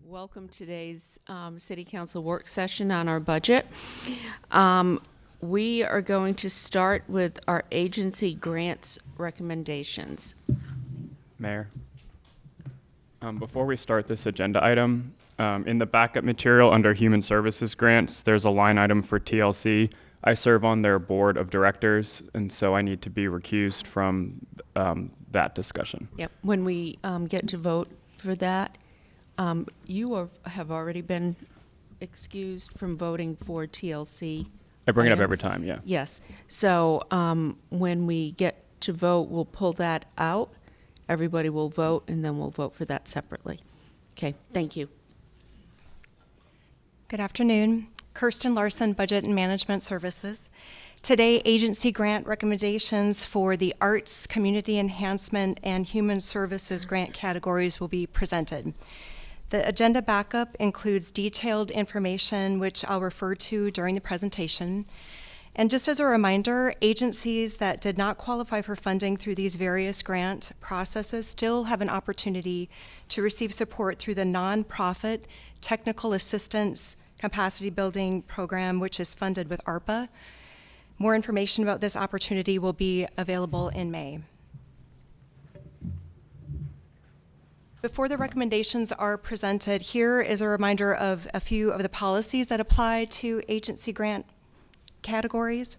Welcome to today's City Council work session on our budget. We are going to start with our agency grants recommendations. Mayor, before we start this agenda item, in the backup material under Human Services Grants, there's a line item for TLC. I serve on their board of directors, and so I need to be recused from that discussion. Yep. When we get to vote for that, you have already been excused from voting for TLC. I bring it up items. every time, yeah. Yes. So when we get to vote, we'll pull that out. Everybody will vote, and then we'll vote for that separately. Okay, thank you. Good afternoon. Kirsten Larson, Budget and Management Services. Today, agency grant recommendations for the Arts, Community Enhancement, and Human Services grant categories will be presented. The agenda backup includes detailed information which I'll refer to during the presentation. And just as a reminder, agencies that did not qualify for funding through these various grant processes still have an opportunity to receive support through the nonprofit Technical Assistance Capacity Building Program, which is funded with ARPA. More information about this opportunity will be available in May. Before the recommendations are presented, here is a reminder of a few of the policies that apply to agency grant categories.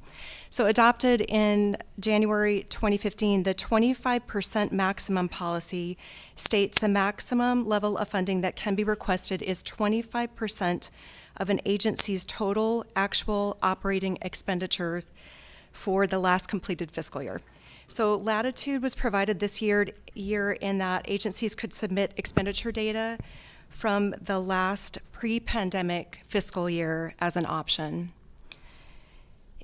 So adopted in January 2015, the 25% maximum policy states the maximum level of funding that can be requested is 25% of an agency's total actual operating expenditure for the last completed fiscal year. So latitude was provided this year in that agencies could submit expenditure data from the last pre-pandemic fiscal year as an option.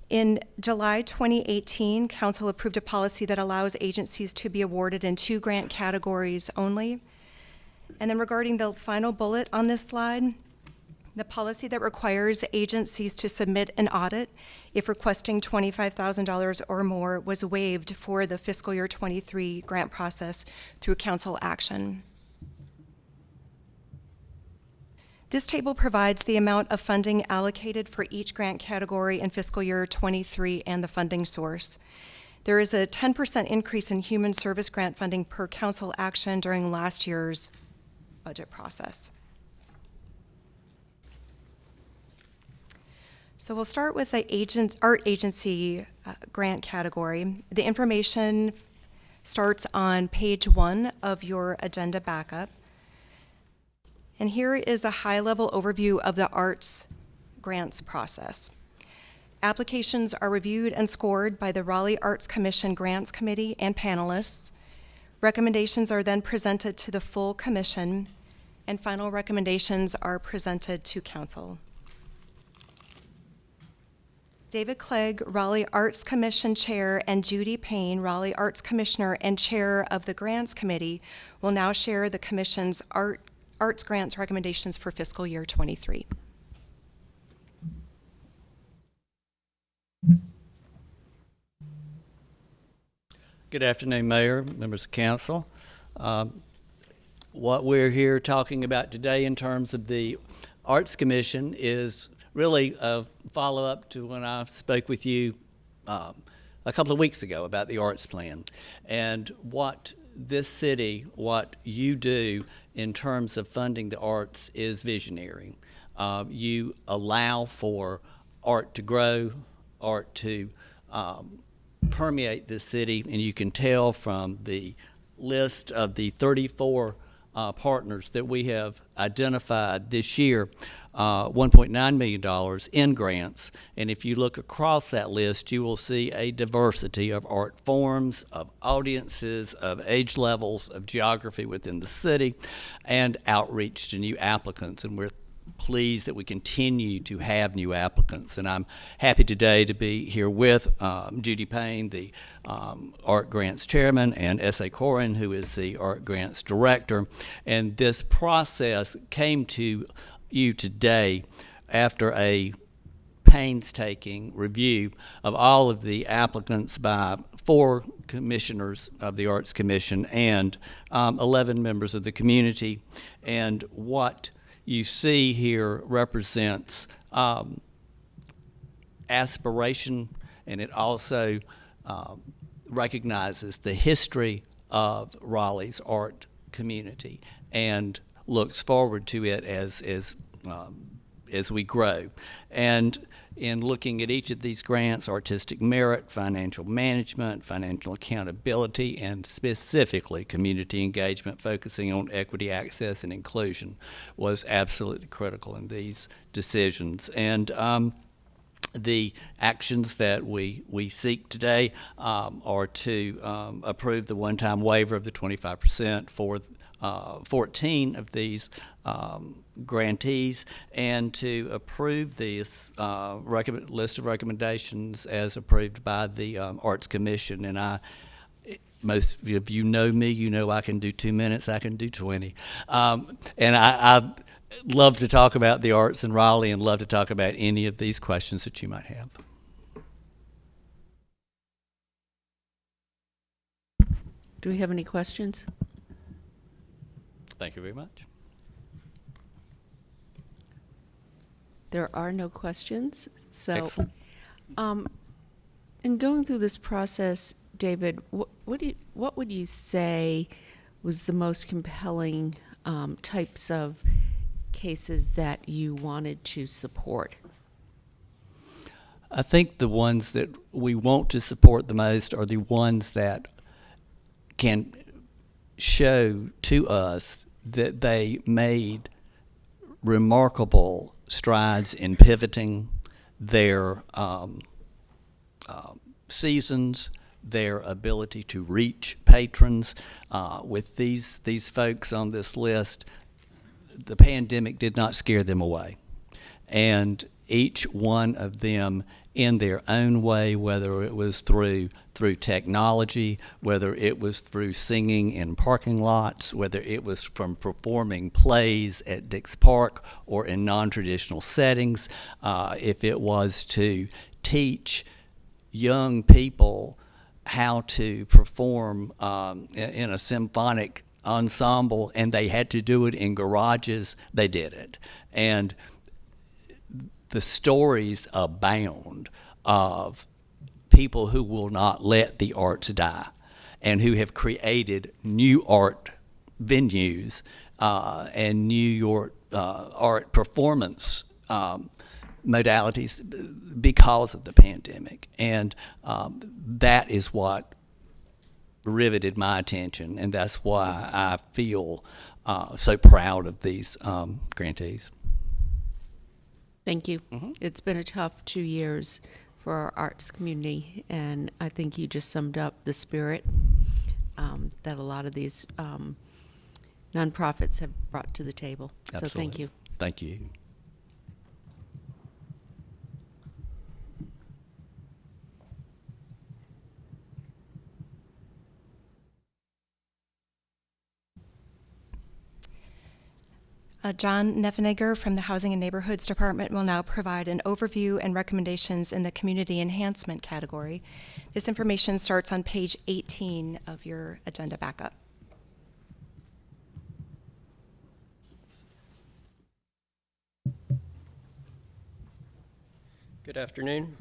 In July 2018, Council approved a policy that allows agencies to be awarded in 2 grant categories only. And then regarding the final bullet on this slide, the policy that requires agencies to submit an audit if requesting $25,000 or more was waived for the fiscal year 23 grant process through council action. This table provides the amount of funding allocated for each grant category in fiscal year 23 and the funding source. There is a 10% increase in human service grant funding per council action during last year's budget process. So we'll start with the art agency grant category. The information starts on page 1 of your agenda backup. And here is a high-level overview of the arts grants process. Applications are reviewed and scored by the Raleigh Arts Commission Grants Committee and panelists. Recommendations are then presented to the full commission, and final recommendations are presented to council. David Clegg, Raleigh Arts Commission Chair, and Judy Payne, Raleigh Arts Commissioner and Chair of the Grants Committee, will now share the Commission's arts grants recommendations for fiscal year 23. Good afternoon, Mayor, members of Council. What we're here talking about today in terms of the Arts Commission is really a follow-up to when I spoke with you a couple of weeks ago about the arts plan and what this city, what you do in terms of funding the arts is visionary. You allow for art to grow, art to permeate this city, and you can tell from the list of the 34 partners that we have identified this year, $1.9 million in grants. And if you look across that list, you will see a diversity of art forms, of audiences, of age levels, of geography within the city, and outreach to new applicants. And we're pleased that we continue to have new applicants. And I'm happy today to be here with Judy Payne, the Art Grants Chairman, and S.A. Corin, who is the Art Grants Director. And this process came to you today after a painstaking review of all of the applicants by 4 commissioners of the Arts Commission and 11 members of the community. And what you see here represents aspiration, and it also recognizes the history of Raleigh's art community and looks forward to it as we grow. And in looking at each of these grants, artistic merit, financial management, financial accountability, and specifically community engagement, focusing on equity, access, and inclusion, was absolutely critical in these decisions. And the actions that we seek today are to approve the one-time waiver of the 25% for 14 of these grantees, and to approve this list of recommendations as approved by the Arts Commission. And most of you know me, you know I can do 2 minutes, I can do 20. And I love to talk about the arts in Raleigh and love to talk about any of these questions that you might have. Do we have any questions? Thank you very much. There are no questions. So, Excellent. in going through this process, David, what would you say was the most compelling types of cases that you wanted to support? I think the ones that we want to support the most are the ones that can show to us that they made remarkable strides in pivoting their seasons, their ability to reach patrons. With these folks on this list, the pandemic did not scare them away. And each one of them, in their own way, whether it was through technology, whether it was through singing in parking lots, whether it was from performing plays at Dix Park or in non-traditional settings, if it was to teach young people how to perform in a symphonic ensemble, and they had to do it in garages, they did it. And the stories abound of people who will not let the arts die and who have created new art venues and new art performance modalities because of the pandemic. And that is what riveted my attention, and that's why I feel so proud of these grantees. Thank you. It's been a tough 2 years for our arts community, and I think you just summed up the spirit that a lot of these nonprofits have brought to the table. Absolutely. So thank you. Thank you. John Neffenegger from the Housing and Neighborhoods Department will now provide an overview and recommendations in the Community Enhancement category. This information starts on page 18 of your agenda backup. Good afternoon.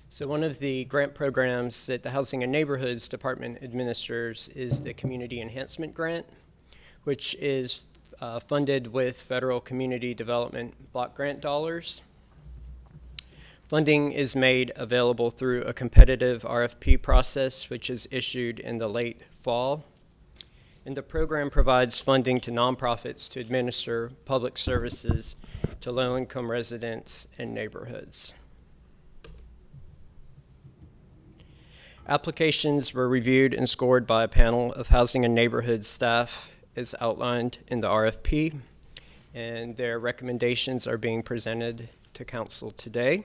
So one of the grant programs that the Housing and Neighborhoods Department administers is the Community Enhancement Grant, which is funded with federal community development block grant dollars. Funding is made available through a competitive RFP process, which is issued in the late fall. And the program provides funding to nonprofits to administer public services to low-income residents and neighborhoods. Applications were reviewed and scored by a panel of Housing and Neighborhoods staff as outlined in the RFP, and their recommendations are being presented to council today.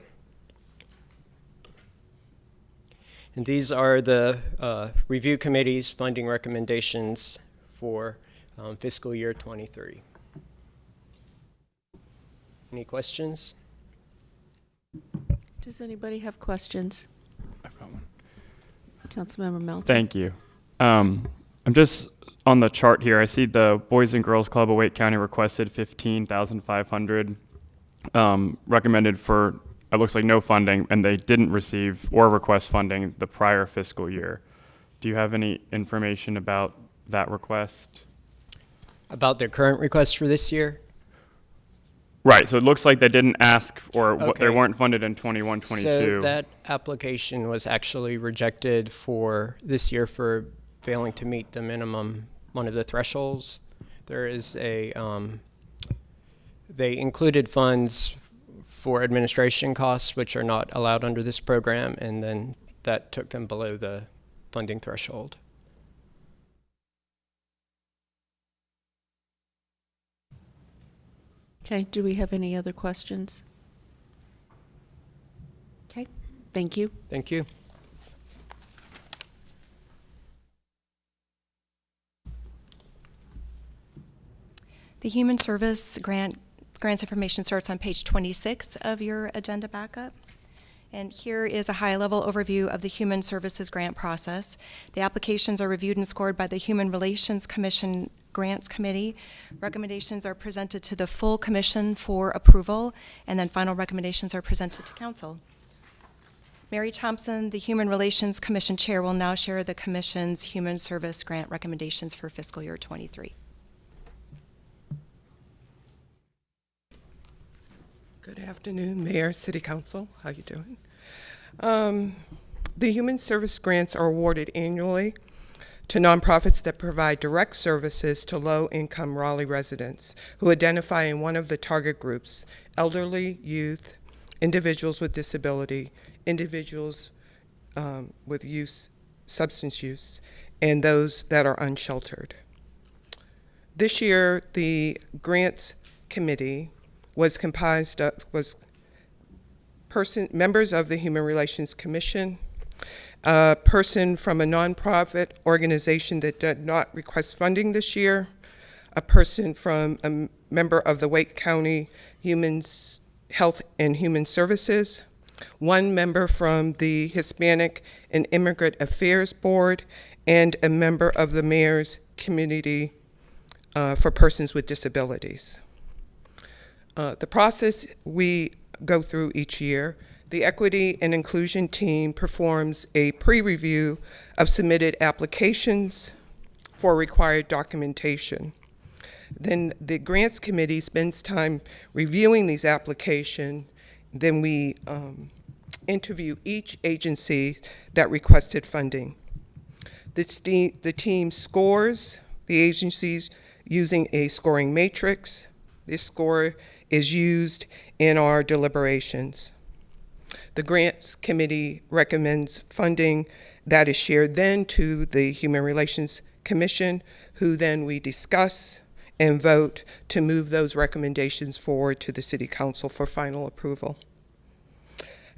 And these are the review committee's funding recommendations for fiscal year 23. Any questions? Does anybody have questions? I've got one. Councilmember Melton? Thank you. I'm just on the chart here, I see the Boys and Girls Club of Wake County requested $15,500, recommended for, it looks like no funding, and they didn't receive or request funding the prior fiscal year. Do you have any information about that request? About their current request for this year? Right, so it looks like they didn't ask, or they Okay. weren't funded in 21-22. So that application was actually rejected for this year for failing to meet the minimum, one of the thresholds. There is a, they included funds for administration costs, which are not allowed under this program, and then that took them below the funding threshold. Okay, do we have any other questions? Okay, thank you. Thank you. The Human Service grants information starts on page 26 of your agenda backup. And here is a high-level overview of the Human Services grant process. The applications are reviewed and scored by the Human Relations Commission Grants Committee. Recommendations are presented to the full commission for approval, and then final recommendations are presented to council. Mary Thompson, the Human Relations Commission Chair, will now share the commission's Human Service grant recommendations for fiscal year 23. Good afternoon, Mayor, City Council. How you doing? The Human Service grants are awarded annually to nonprofits that provide direct services to low-income Raleigh residents who identify in one of the target groups: elderly, youth, individuals with disability, individuals with substance use, and those that are unsheltered. This year, the Grants Committee was comprised of members of the Human Relations Commission, a person from a nonprofit organization that did not request funding this year, a person from a member of the Wake County Health and Human Services, one member from the Hispanic and Immigrant Affairs Board, and a member of the Mayor's Community for Persons with Disabilities. The process we go through each year: the Equity and Inclusion team performs a pre-review of submitted applications for required documentation. Then the Grants Committee spends time reviewing these applications. Then we interview each agency that requested funding. The team scores the agencies using a scoring matrix. This score is used in our deliberations. The Grants Committee recommends funding that is shared then to the Human Relations Commission, who then we discuss and vote to move those recommendations forward to the City Council for final approval.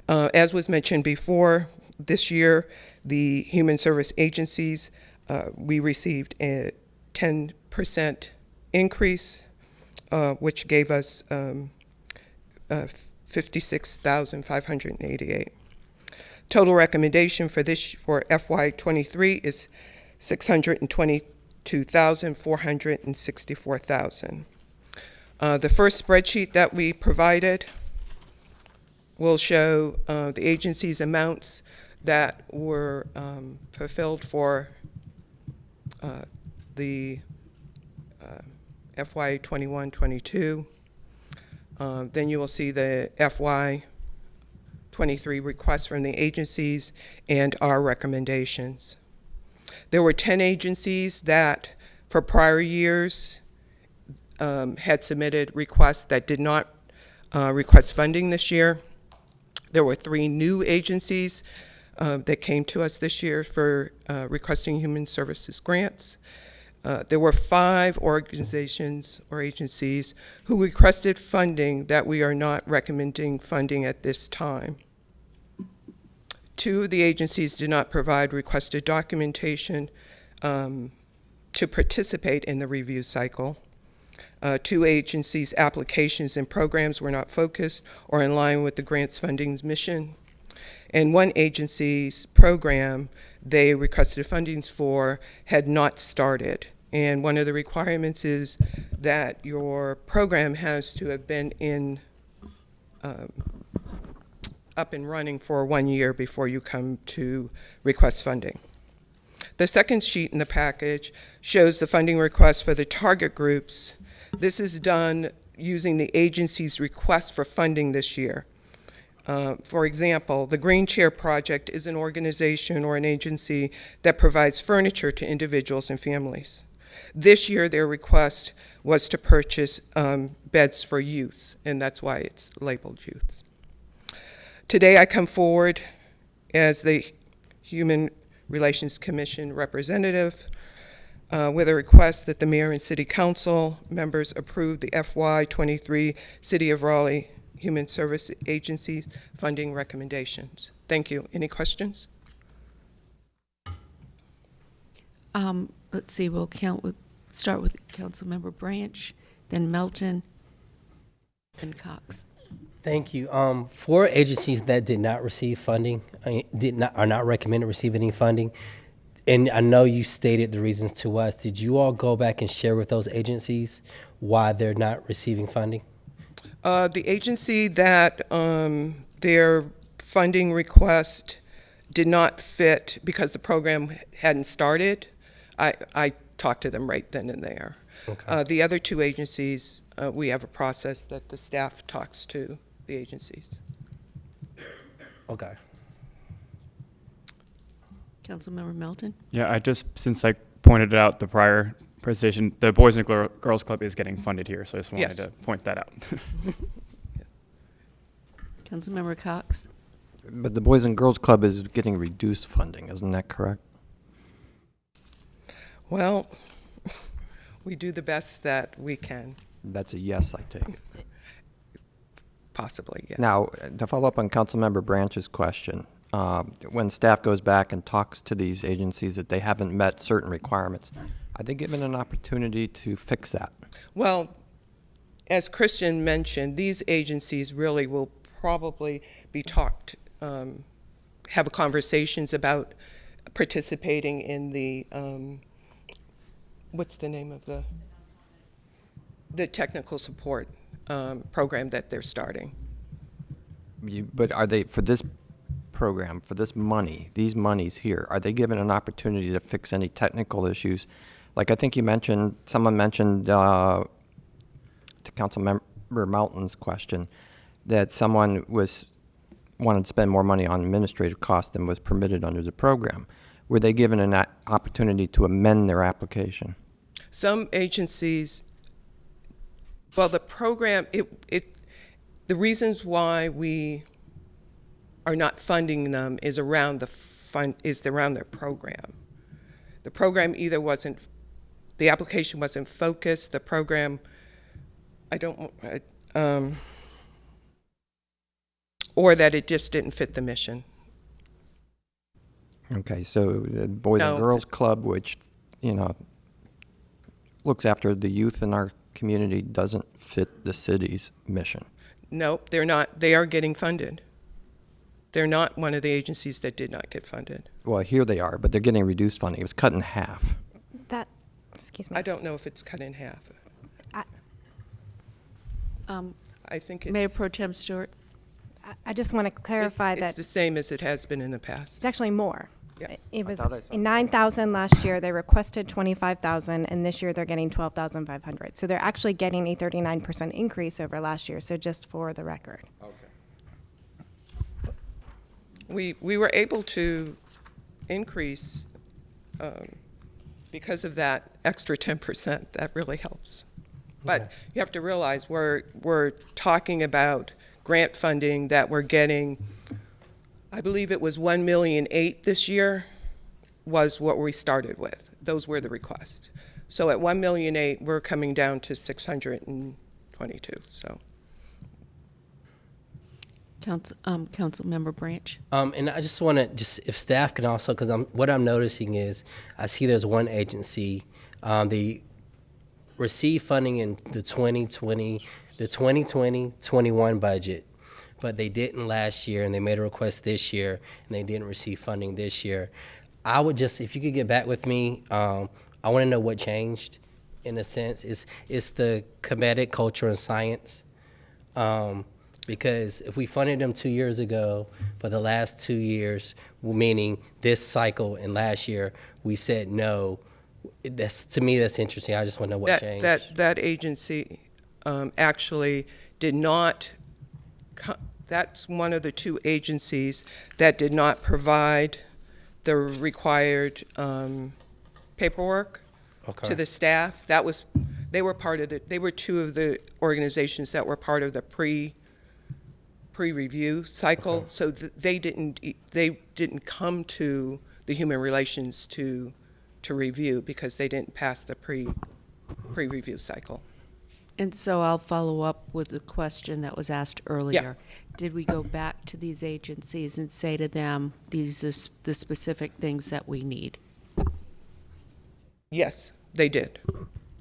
As was mentioned before, this year, the Human Service agencies, we received a 10% increase, which gave us $56,588. Total recommendation for FY23 is $622,464,000. The first spreadsheet that we provided will show the agency's amounts that were fulfilled for the FY 21-22. Then you will see the FY 23 requests from the agencies and our recommendations. There were 10 agencies that, for prior years, had submitted requests that did not request funding this year. There were 3 new agencies that came to us this year for requesting human services grants. There were 5 organizations or agencies who requested funding that we are not recommending funding at this time. 2 of the agencies did not provide requested documentation to participate in the review cycle. 2 agencies' applications and programs were not focused or in line with the grants funding's mission. And 1 agency's program they requested fundings for had not started, And one of the requirements is that your program has to have been up and running for 1 year before you come to request funding. The second sheet in the package shows the funding request for the target groups. This is done using the agency's request for funding this year. For example, the Green Chair Project is an organization or an agency that provides furniture to individuals and families. This year, their request was to purchase beds for youth, and that's why it's labeled youth. Today, I come forward as the Human Relations Commission representative with a request that the mayor and city council members approve the FY23 City of Raleigh Human Service Agency's funding recommendations. Thank you. Any questions? Let's see, we'll start with Councilmember Branch, then Melton, then Cox. Thank you. 4 agencies that did not receive funding, are not recommended receiving any funding. And I know you stated the reasons to us. Did you all go back and share with those agencies why they're not receiving funding? The agency that their funding request did not fit because the program hadn't started, I talked to them right then and there. Okay. The other 2 agencies, we have a process that the staff talks to the agencies. Okay. Councilmember Melton? Yeah, since I pointed out the prior presentation, the Boys and Girls Club is getting funded here, so I just wanted Yes. to point that out. Councilmember Cox? But the Boys and Girls Club is getting reduced funding, isn't that correct? Well, we do the best that we can, That's a yes, I take it. possibly, yes. Now, to follow up on Councilmember Branch's question, when staff goes back and talks to these agencies that they haven't met certain requirements, are they given an opportunity to fix that? Well, as Christian mentioned, these agencies really will probably be have conversations about participating in the, what's the name of the technical support program that they're starting. But are they, for this program, for this money, these monies here, are they given an opportunity to fix any technical issues? Like I think someone mentioned to Councilmember Melton's question that someone wanted to spend more money on administrative costs than was permitted under the program. Were they given an opportunity to amend their application? Some agencies, well, the program, the reasons why we are not funding them is around their program. The program either the application wasn't focused, the program, or that it just didn't fit the mission. Okay, so the Boys and No. Girls Club, which, looks after the youth in our community, doesn't fit the city's mission. Nope, they're not. They are getting funded. They're not one of the agencies that did not get funded. Well, here they are, but they're getting reduced funding. It was cut in half. Excuse me. I don't know if it's cut in half. I think Mayor Pro Tem Stewart? I just want to clarify it's that the same as it has been in the past. it's actually more. Yeah. It was thought I saw 9,000 last year. They requested 25,000, and this year they're getting 12,500. So they're actually getting a 39% increase over last year. So just for the record. We were able to increase because of that extra 10%. That really helps. But you have to realize we're talking about grant funding that we're getting. I believe it was $1.8 million this year was what we started with. Those were the requests. So at $1.8 million, we're coming down to 622. So. Councilmember Branch? And I just want to, if staff can also, because what I'm noticing is, I see there's one agency, they received funding in the 2020-21 budget, but they didn't last year, and they made a request this year, and they didn't receive funding this year. I would just, if you could get back with me, I want to know what changed, in a sense. It's the comedic culture and science. Because if we funded them 2 years ago, for the last 2 years, meaning this cycle and last year, we said no. To me, that's interesting. I just want to know what changed. That agency actually did not, that's one of the two agencies that did not provide the required paperwork to the staff. They were two of the organizations that were part of the pre-review cycle. Okay. So they didn't come to the Human Relations to review because they didn't pass the pre-review cycle. And so I'll follow up with the question that was asked earlier. Did we go back to these agencies and say to them, these are the specific things that we need? Yes, they did.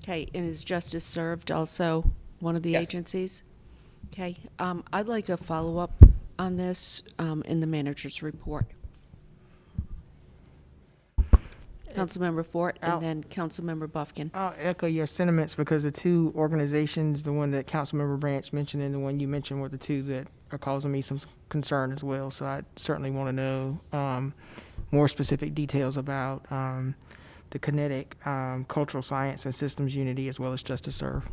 Okay, and is Justice Served also one of the Yes. agencies? Okay, I'd like a follow-up on this in the manager's report. Councilmember Fort and then Councilmember Buffkin. I'll echo your sentiments because the two organizations, the one that Councilmember Branch mentioned and the one you mentioned, were the two that are causing me some concern as well. So I certainly want to know more specific details about the kinetic cultural science and systems unity as well as Justice Serve.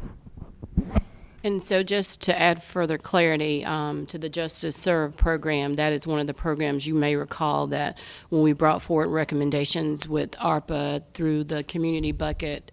And so just to add further clarity to the Justice Serve program, that is one of the programs you may recall that when we brought forward recommendations with ARPA through the community bucket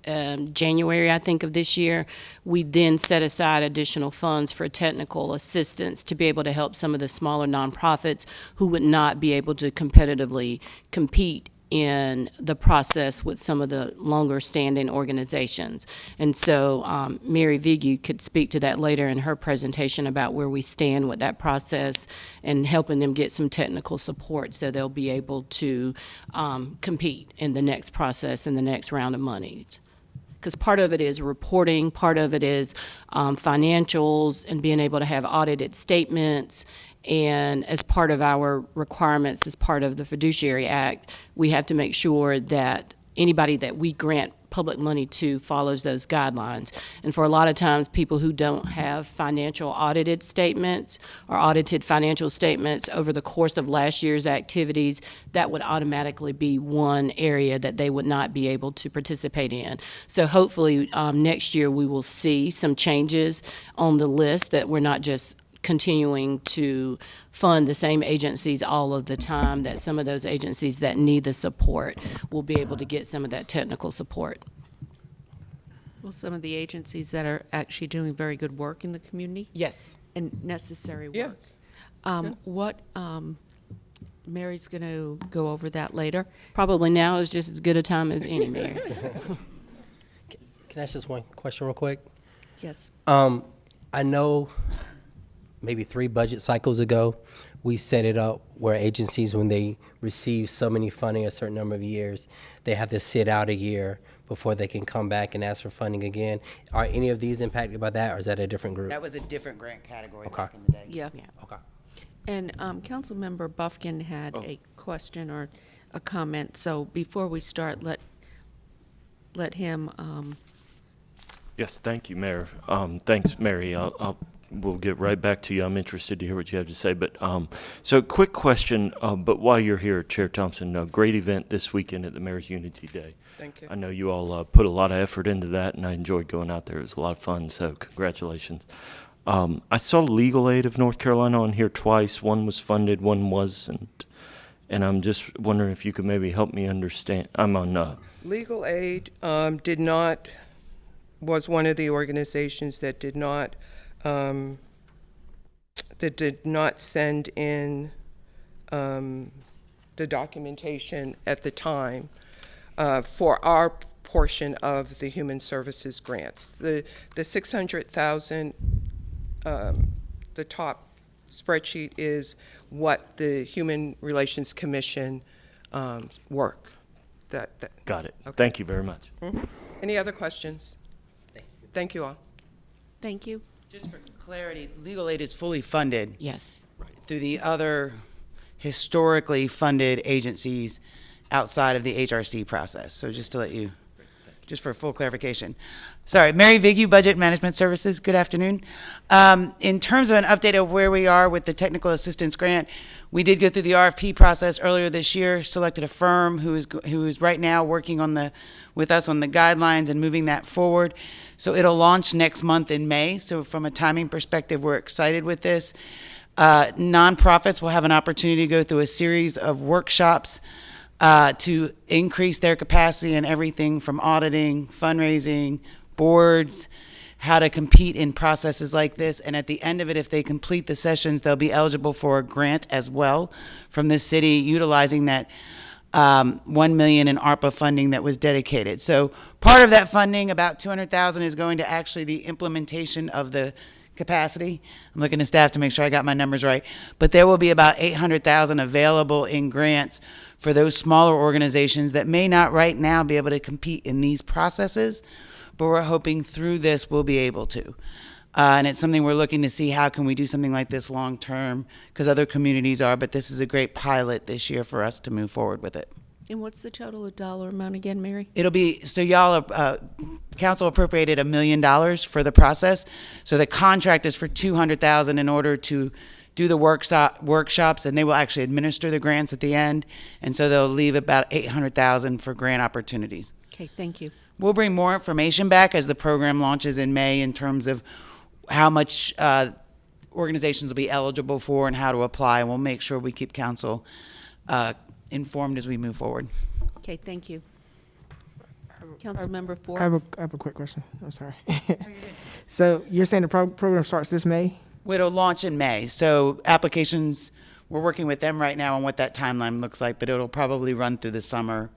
January, I think, of this year, we then set aside additional funds for technical assistance to be able to help some of the smaller nonprofits who would not be able to competitively compete in the process with some of the longer-standing organizations. And so Mary Vigu could speak to that later in her presentation about where we stand with that process and helping them get some technical support so they'll be able to compete in the next process and the next round of money. Because part of it is reporting, part of it is financials and being able to have audited statements. And as part of our requirements, as part of the Fiduciary Act, we have to make sure that anybody that we grant public money to follows those guidelines. And for a lot of times, people who don't have financial audited statements or audited financial statements over the course of last year's activities, that would automatically be one area that they would not be able to participate in. So hopefully next year we will see some changes on the list, that we're not just continuing to fund the same agencies all of the time, that some of those agencies that need the support will be able to get some of that technical support. Well, some of the agencies that are actually doing very good work in the community Yes. and necessary work. Yes. What, Mary's going to go over that later. Probably now is just as good a time as any, Mayor. Can I ask just one question real quick? Yes. I know maybe 3 budget cycles ago, we set it up where agencies, when they receive so many funding a certain number of years, they have to sit out a year before they can come back and ask for funding again. Are any of these impacted by that, or is that a different group? That was a different grant category Okay. back in the day. Yeah. Okay. And Councilmember Buffkin had a question or a comment. So before we start, let him. Yes, thank you, Mayor. Thanks, Mary. We'll get right back to you. I'm interested to hear what you have to say. But so quick question, but while you're here, Chair Thompson, great event this weekend at the Mayor's Unity Day. Thank you. I know you all put a lot of effort into that, and I enjoyed going out there. It was a lot of fun, so congratulations. I saw Legal Aid of North Carolina on here twice. One was funded, one wasn't. And I'm just wondering if you could maybe help me understand. I'm on... Legal Aid was one of the organizations that did not send in the documentation at the time for our portion of the human services grants. The $600,000, the top spreadsheet is what the Human Relations Commission work. Got it. Okay. Thank you very much. Mm-hmm. Any other questions? Thank you all. Thank you. Just for clarity, legal aid is fully funded Yes. through the other historically funded agencies outside of the HRC process. So just to let you just for full clarification. Sorry, Mary Vigu, Budget Management Services. Good afternoon. In terms of an update of where we are with the technical assistance grant, we did go through the RFP process earlier this year, selected a firm who is right now working with us on the guidelines and moving that forward. So it'll launch next month in May. So from a timing perspective, we're excited with this. Nonprofits will have an opportunity to go through a series of workshops to increase their capacity in everything from auditing, fundraising, boards, how to compete in processes like this. And at the end of it, if they complete the sessions, they'll be eligible for a grant as well from the city, utilizing that $1 million in ARPA funding that was dedicated. So part of that funding, about $200,000, is going to actually the implementation of the capacity. I'm looking at staff to make sure I got my numbers right. But there will be about $800,000 available in grants for those smaller organizations that may not right now be able to compete in these processes, but we're hoping through this we'll be able to. And it's something we're looking to see, how can we do something like this long term, because other communities are, but this is a great pilot this year for us to move forward with it. And what's the total dollar amount again, Mary? It'll be, so y'all, council appropriated $1 million for the process. So the contract is for $200,000 in order to do the workshops, and they will actually administer the grants at the end. And so they'll leave about $800,000 for grant opportunities. Okay, thank you. We'll bring more information back as the program launches in May in terms of how much organizations will be eligible for and how to apply. And we'll make sure we keep council informed as we move forward. Okay, thank you. Councilmember Ford? I have a quick question. I'm sorry. So you're saying the program starts this May? It'll launch in May. So applications, we're working with them right now on what that timeline looks like, but it'll probably run through the summer.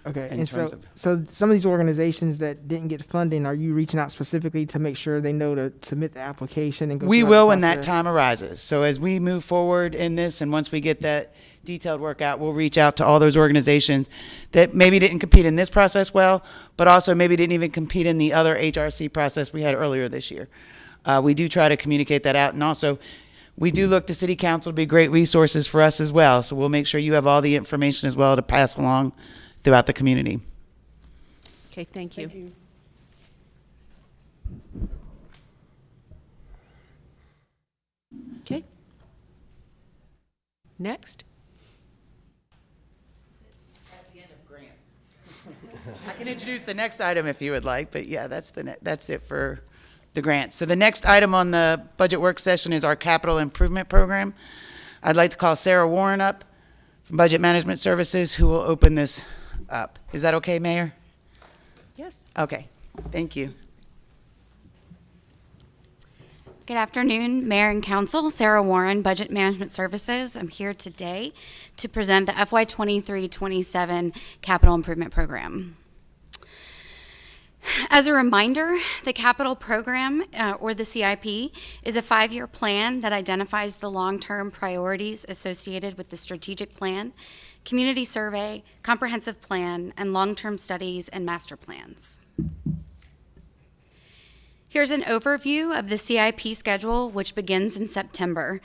Okay, in and terms so, of- so some of these organizations that didn't get funding, are you reaching out specifically to make sure they know to submit the application and go We through will the when that process? time arises. So as we move forward in this, and once we get that detailed work out, we'll reach out to all those organizations that maybe didn't compete in this process well, but also maybe didn't even compete in the other HRC process we had earlier this year. We do try to communicate that out, and also we do look to City Council to be great resources for us as well. So we'll make sure you have all the information as well to pass along throughout the community. Okay, thank you. Okay. Next. At the end of grants. I can introduce the next item if you would like, but yeah, that's it for the grants. So the next item on the budget work session is our capital improvement program. I'd like to call Sarah Warren up from Budget Management Services, who will open this up. Is that okay, Mayor? Yes. Okay, thank you. Good afternoon, Mayor and Council. Sarah Warren, Budget Management Services. I'm here today to present the FY 23-27 Capital Improvement Program. As a reminder, the capital program, or the CIP, is a 5-year plan that identifies the long-term priorities associated with the strategic plan, community survey, comprehensive plan, and long-term studies and master plans. Here's an overview of the CIP schedule, which begins in September.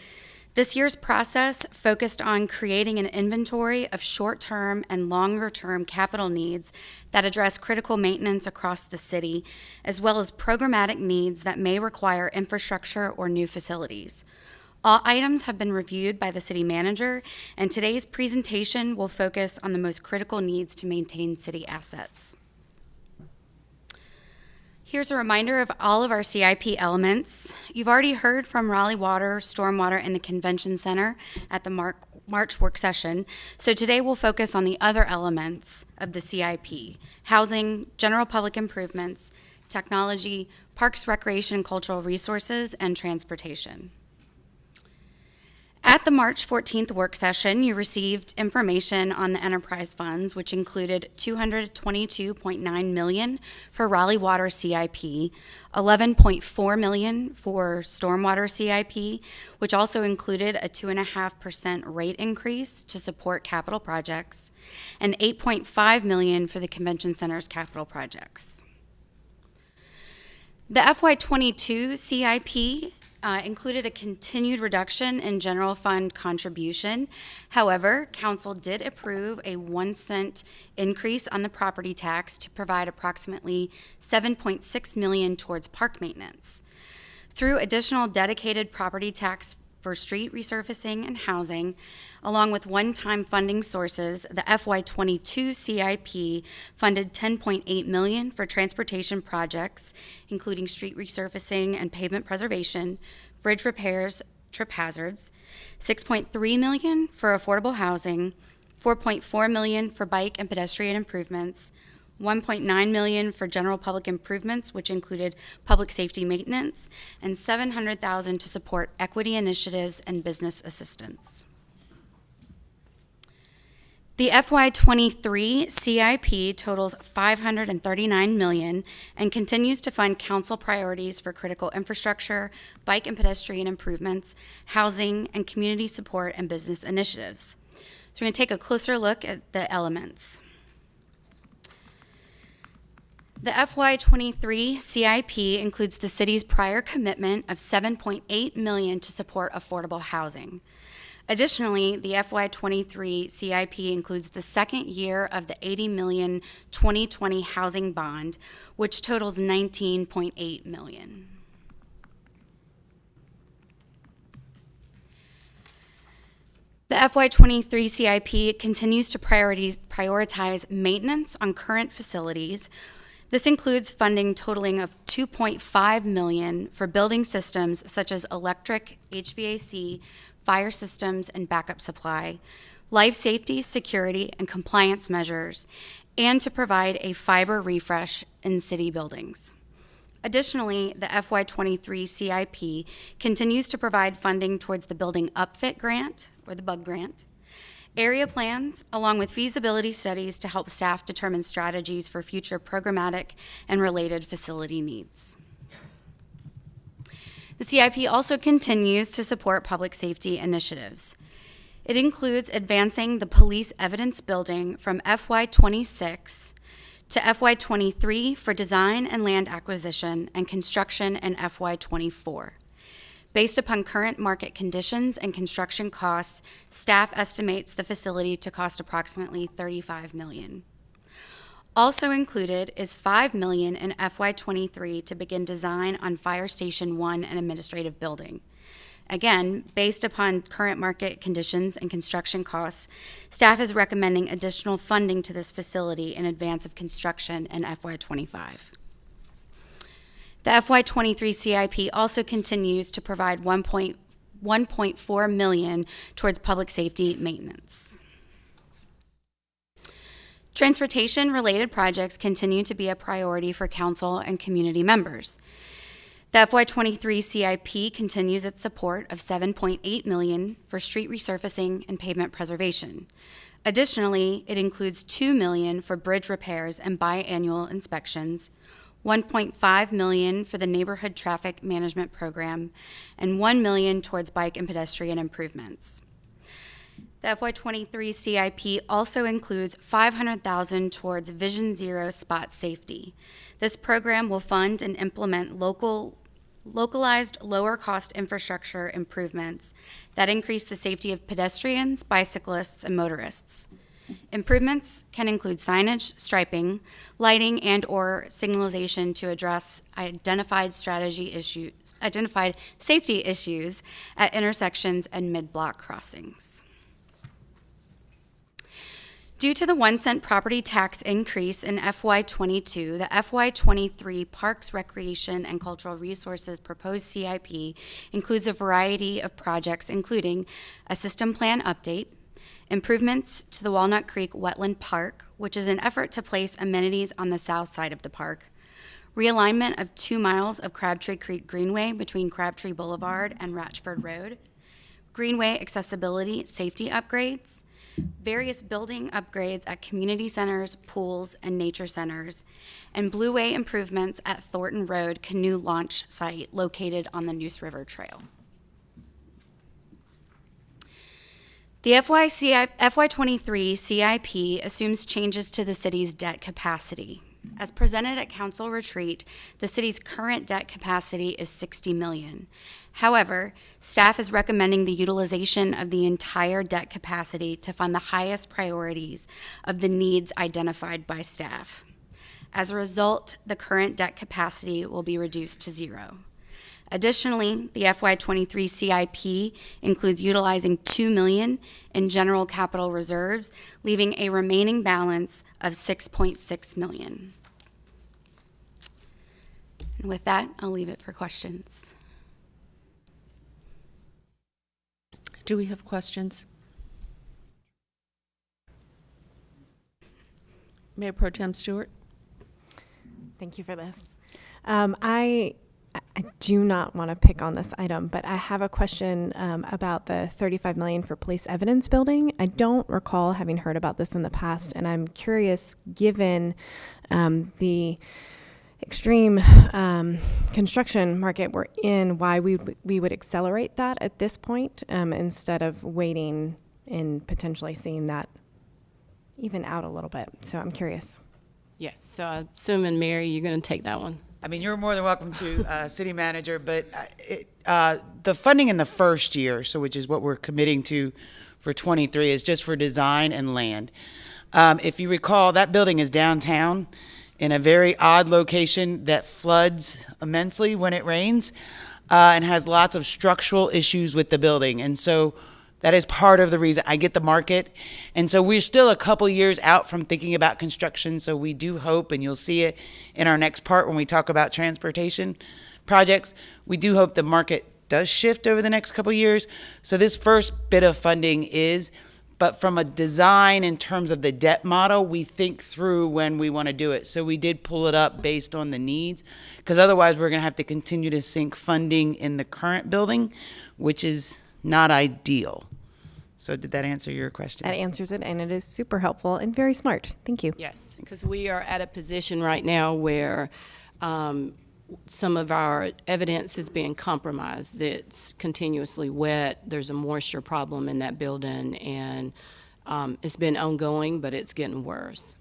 This year's process focused on creating an inventory of short-term and longer-term capital needs that address critical maintenance across the city, as well as programmatic needs that may require infrastructure or new facilities. All items have been reviewed by the city manager, and today's presentation will focus on the most critical needs to maintain city assets. Here's a reminder of all of our CIP elements. You've already heard from Raleigh Water, Stormwater, and the Convention Center at the March work session. So today we'll focus on the other elements of the CIP: housing, general public improvements, technology, parks, recreation, and cultural resources, and transportation. At the March 14th work session, you received information on the enterprise funds, which included $222.9 million for Raleigh Water CIP, $11.4 million for Stormwater CIP, which also included a 2.5% rate increase to support capital projects, and $8.5 million for the Convention Center's capital projects. The FY22 CIP included a continued reduction in general fund contribution. However, council did approve a 1 cent increase on the property tax to provide approximately $7.6 million towards park maintenance. Through additional dedicated property tax for street resurfacing and housing, along with one-time funding sources, the FY22 CIP funded $10.8 million for transportation projects, including street resurfacing and pavement preservation, bridge repairs, trip hazards, $6.3 million for affordable housing, $4.4 million for bike and pedestrian improvements, $1.9 million for general public improvements, which included public safety maintenance, and $700,000 to support equity initiatives and business assistance. The FY23 CIP totals $539 million and continues to fund council priorities for critical infrastructure, bike and pedestrian improvements, housing, and community support and business initiatives. So we're going to take a closer look at the elements. The FY23 CIP includes the city's prior commitment of $7.8 million to support affordable housing. Additionally, the FY23 CIP includes the second year of the $80 million 2020 housing bond, which totals $19.8 million. The FY23 CIP continues to prioritize maintenance on current facilities. This includes funding totaling of $2.5 million for building systems such as electric, HVAC, fire systems, and backup supply, life safety, security, and compliance measures, and to provide a fiber refresh in city buildings. Additionally, the FY23 CIP continues to provide funding towards the Building Upfit Grant, or the BUG grant, area plans, along with feasibility studies to help staff determine strategies for future programmatic and related facility needs. The CIP also continues to support public safety initiatives. It includes advancing the police evidence building from FY26 to FY23 for design and land acquisition and construction in FY24. Based upon current market conditions and construction costs, staff estimates the facility to cost approximately $35 million. Also included is $5 million in FY23 to begin design on Fire Station 1 and administrative building. Again, based upon current market conditions and construction costs, staff is recommending additional funding to this facility in advance of construction in FY25. The FY23 CIP also continues to provide $1.4 million towards public safety maintenance. Transportation-related projects continue to be a priority for council and community members. The FY23 CIP continues its support of $7.8 million for street resurfacing and pavement preservation. Additionally, it includes $2 million for bridge repairs and biannual inspections, $1.5 million for the Neighborhood Traffic Management Program, and $1 million towards bike and pedestrian improvements. The FY23 CIP also includes $500,000 towards Vision Zero spot safety. This program will fund and implement localized lower-cost infrastructure improvements that increase the safety of pedestrians, bicyclists, and motorists. Improvements can include signage, striping, lighting, and/or signalization to address identified safety issues at intersections and mid-block crossings. Due to the 1 cent property tax increase in FY22, the FY23 Parks, Recreation, and Cultural Resources proposed CIP includes a variety of projects, including a system plan update, improvements to the Walnut Creek Wetland Park, which is an effort to place amenities on the south side of the park, realignment of 2 miles of Crabtree Creek Greenway between Crabtree Boulevard and Ratchford Road, greenway accessibility safety upgrades, various building upgrades at community centers, pools, and nature centers, and blueway improvements at Thornton Road canoe launch site located on the Neuse River Trail. The FY23 CIP assumes changes to the city's debt capacity. As presented at council retreat, the city's current debt capacity is $60 million. However, staff is recommending the utilization of the entire debt capacity to fund the highest priorities of the needs identified by staff. As a result, the current debt capacity will be reduced to zero. Additionally, the FY23 CIP includes utilizing $2 million in general capital reserves, leaving a remaining balance of $6.6 million. And with that, I'll leave it for questions. Do we have questions? Mayor Pro Tem Stewart? Thank you for this. I do not want to pick on this item, but I have a question about the $35 million for police evidence building. I don't recall having heard about this in the past, and I'm curious, given the extreme construction market we're in, why we would accelerate that at this point instead of waiting and potentially seeing that even out a little bit. So I'm curious. Yes, so assuming, Mary, you're going to take that one. I mean, you're more than welcome to, City Manager, but the funding in the first year, so which is what we're committing to for 23, is just for design and land. If you recall, that building is downtown in a very odd location that floods immensely when it rains and has lots of structural issues with the building. And so that is part of the reason. I get the market. And so we're still a couple years out from thinking about construction. So we do hope, and you'll see it in our next part when we talk about transportation projects, we do hope the market does shift over the next couple years. So this first bit of funding is, but from a design in terms of the debt model, we think through when we want to do it. So we did pull it up based on the needs, because otherwise we're going to have to continue to sink funding in the current building, which is not ideal. So did that answer your question? That answers it, and it is super helpful and very smart. Thank you. Yes, because we are at a position right now where some of our evidence is being compromised. It's continuously wet. There's a moisture problem in that building, and it's been ongoing, but it's getting worse.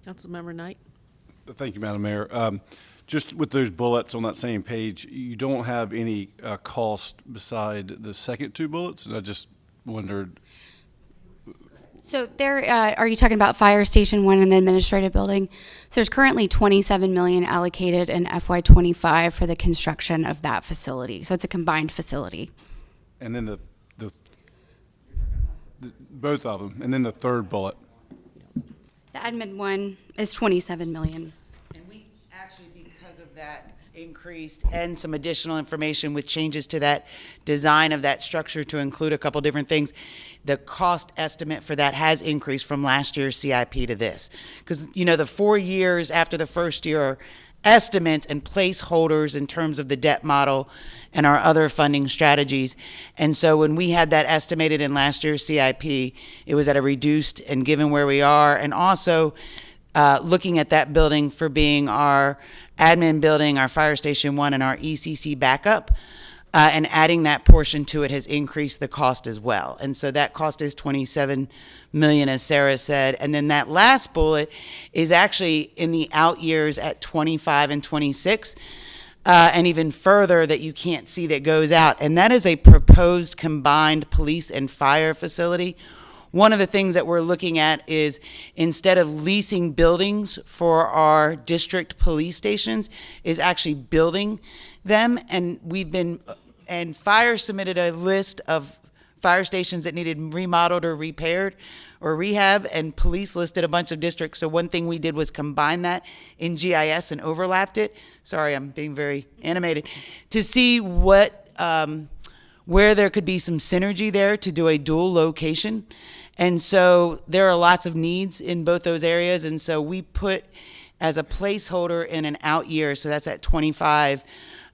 Councilmember Knight? Thank you, Madam Mayor. Just with those bullets on that same page, you don't have any cost beside the second two bullets, and I just wondered. So there, are you talking about Fire Station 1 and the administrative building? So there's currently $27 million allocated in FY25 for the construction of that facility. So it's a combined facility. And then the both of them, and then the third bullet. The admin one is $27 million. And we actually, because of that, increased and some additional information with changes to that design of that structure to include a couple different things. The cost estimate for that has increased from last year's CIP to this. Because, you know, the 4 years after the first year are estimates and placeholders in terms of the debt model and our other funding strategies. And so when we had that estimated in last year's CIP, it was at a reduced, and given where we are, and also looking at that building for being our admin building, our Fire Station 1, and our ECC backup, and adding that portion to it has increased the cost as well. And so that cost is $27 million, as Sarah said. And then that last bullet is actually in the out years at 25 and 26, and even further that you can't see that goes out. And that is a proposed combined police and fire facility. One of the things that we're looking at is, instead of leasing buildings for our district police stations, is actually building them. And fire submitted a list of fire stations that needed remodeled or repaired or rehab, and police listed a bunch of districts. So one thing we did was combine that in GIS and overlapped it. Sorry, I'm being very animated. To see what, where there could be some synergy there to do a dual location. And so there are lots of needs in both those areas. And so we put as a placeholder in an out year, so that's at 25.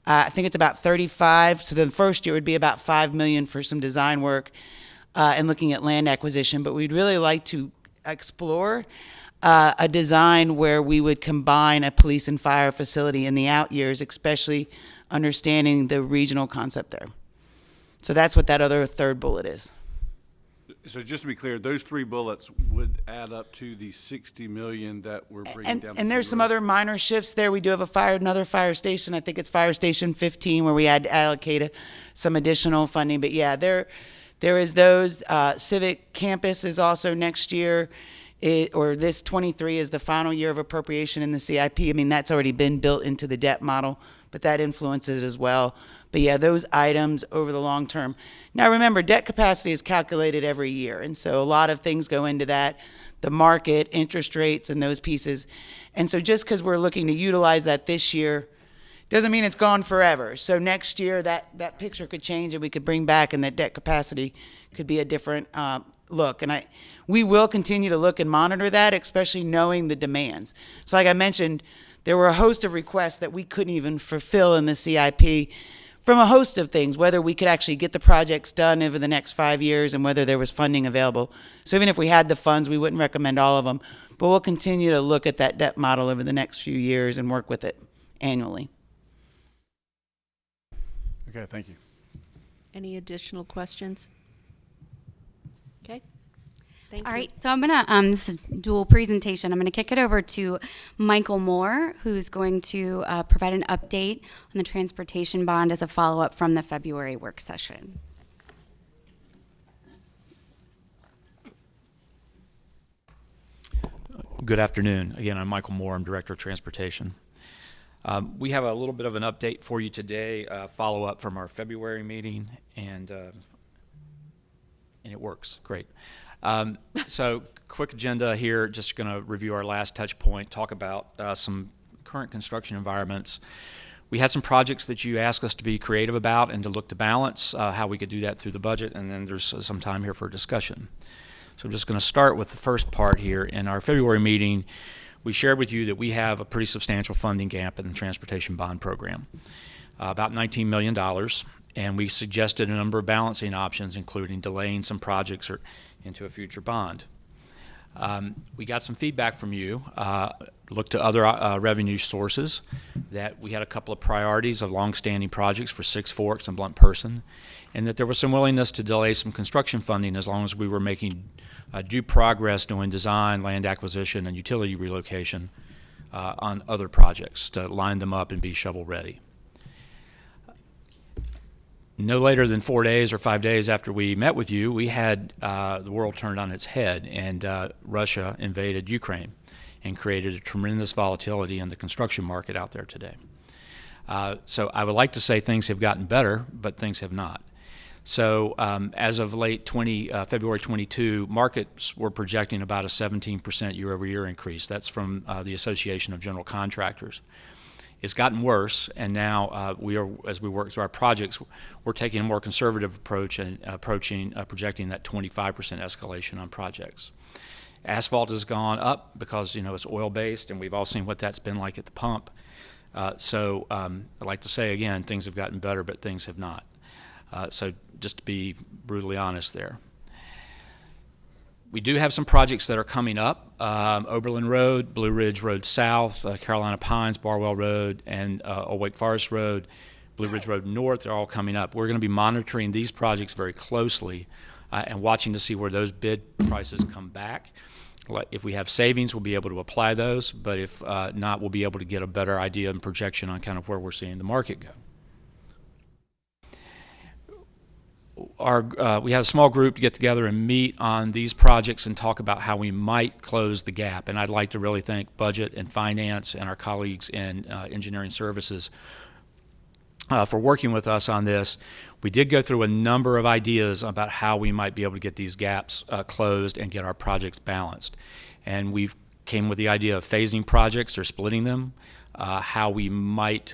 I think it's about 35. So the first year would be about $5 million for some design work and looking at land acquisition. But we'd really like to explore a design where we would combine a police and fire facility in the out years, especially understanding the regional concept there. So that's what that other third bullet is. So just to be clear, those three bullets would add up to the 60 million that we're bringing down. And there's some other minor shifts there. We do have another fire station. I think it's Fire Station 15 where we had allocated some additional funding. But yeah, there is those. Civic Campus is also next year, or this 23 is the final year of appropriation in the CIP. I mean, that's already been built into the debt model, but that influences as well. But yeah, those items over the long term. Now remember, debt capacity is calculated every year, and so a lot of things go into that, the market, interest rates, and those pieces. And so just because we're looking to utilize that this year doesn't mean it's gone forever. So next year that picture could change and we could bring back, and that debt capacity could be a different look. And we will continue to look and monitor that, especially knowing the demands. So like I mentioned, there were a host of requests that we couldn't even fulfill in the CIP from a host of things, whether we could actually get the projects done over the next 5 years and whether there was funding available. So even if we had the funds, we wouldn't recommend all of them, but we'll continue to look at that debt model over the next few years and work with it annually. Okay, thank you. Any additional questions? Okay. Thank you. All right, so I'm gonna, this is dual presentation. I'm gonna kick it over to Michael Moore, who's going to provide an update on the transportation bond as a follow-up from the February work session. Good afternoon. Again, I'm Michael Moore. I'm Director of Transportation. We have a little bit of an update for you today, follow-up from our February meeting, and it works. Great. So quick agenda here, just going to review our last touch point, talk about some current construction environments. We had some projects that you asked us to be creative about and to look to balance, how we could do that through the budget, and then there's some time here for discussion. So I'm just going to start with the first part here. In our February meeting, we shared with you that we have a pretty substantial funding gap in the transportation bond program, about $19 million. And we suggested a number of balancing options, including delaying some projects or into a future bond. We got some feedback from you, looked to other revenue sources, that we had a couple of priorities of long-standing projects for Six Forks and Blunt Person, and that there was some willingness to delay some construction funding as long as we were making due progress doing design, land acquisition, and utility relocation on other projects to line them up and be shovel-ready. No later than 4 days or 5 days after we met with you, we had the world turned on its head, and Russia invaded Ukraine and created a tremendous volatility in the construction market out there today. So I would like to say things have gotten better, but things have not. So as of late February 22, markets were projecting about a 17% year-over-year increase. That's from the Association of General Contractors. It's gotten worse, and now as we work through our projects, we're taking a more conservative approach and projecting that 25% escalation on projects. Asphalt has gone up because it's oil-based, and we've all seen what that's been like at the pump. So I'd like to say again, things have gotten better, but things have not. So just to be brutally honest there. We do have some projects that are coming up. Oberlin Road, Blue Ridge Road South, Carolina Pines, Barwell Road, and Old Wake Forest Road, Blue Ridge Road North are all coming up. We're going to be monitoring these projects very closely and watching to see where those bid prices come back. If we have savings, we'll be able to apply those, but if not, we'll be able to get a better idea and projection on kind of where we're seeing the market go. We had a small group to get together and meet on these projects and talk about how we might close the gap. And I'd like to really thank Budget and Finance and our colleagues in Engineering Services for working with us on this. We did go through a number of ideas about how we might be able to get these gaps closed and get our projects balanced. And we've came with the idea of phasing projects or splitting them, how we might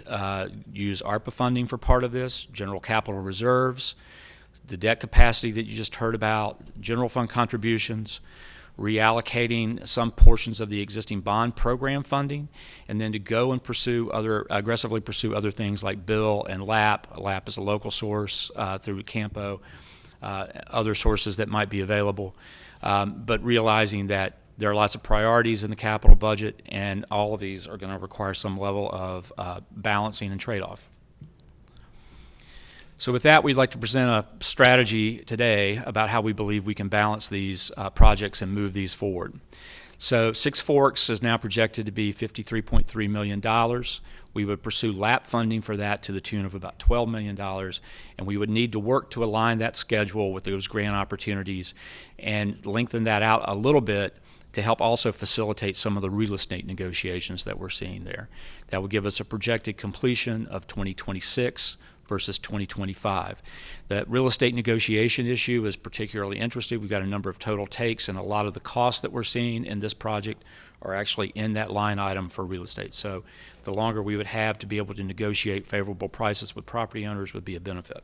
use ARPA funding for part of this, general capital reserves, the debt capacity that you just heard about, general fund contributions, reallocating some portions of the existing bond program funding, and then to go and aggressively pursue other things like Bill and LAP. LAP is a local source through Campo, other sources that might be available, but realizing that there are lots of priorities in the capital budget, and all of these are going to require some level of balancing and trade-off. So with that, we'd like to present a strategy today about how we believe we can balance these projects and move these forward. So Six Forks is now projected to be $53.3 million. We would pursue LAP funding for that to the tune of about $12 million, and we would need to work to align that schedule with those grant opportunities and lengthen that out a little bit to help also facilitate some of the real estate negotiations that we're seeing there. That would give us a projected completion of 2026 versus 2025. The real estate negotiation issue is particularly interesting. We've got a number of total takes, and a lot of the costs that we're seeing in this project are actually in that line item for real estate. So the longer we would have to be able to negotiate favorable prices with property owners would be a benefit.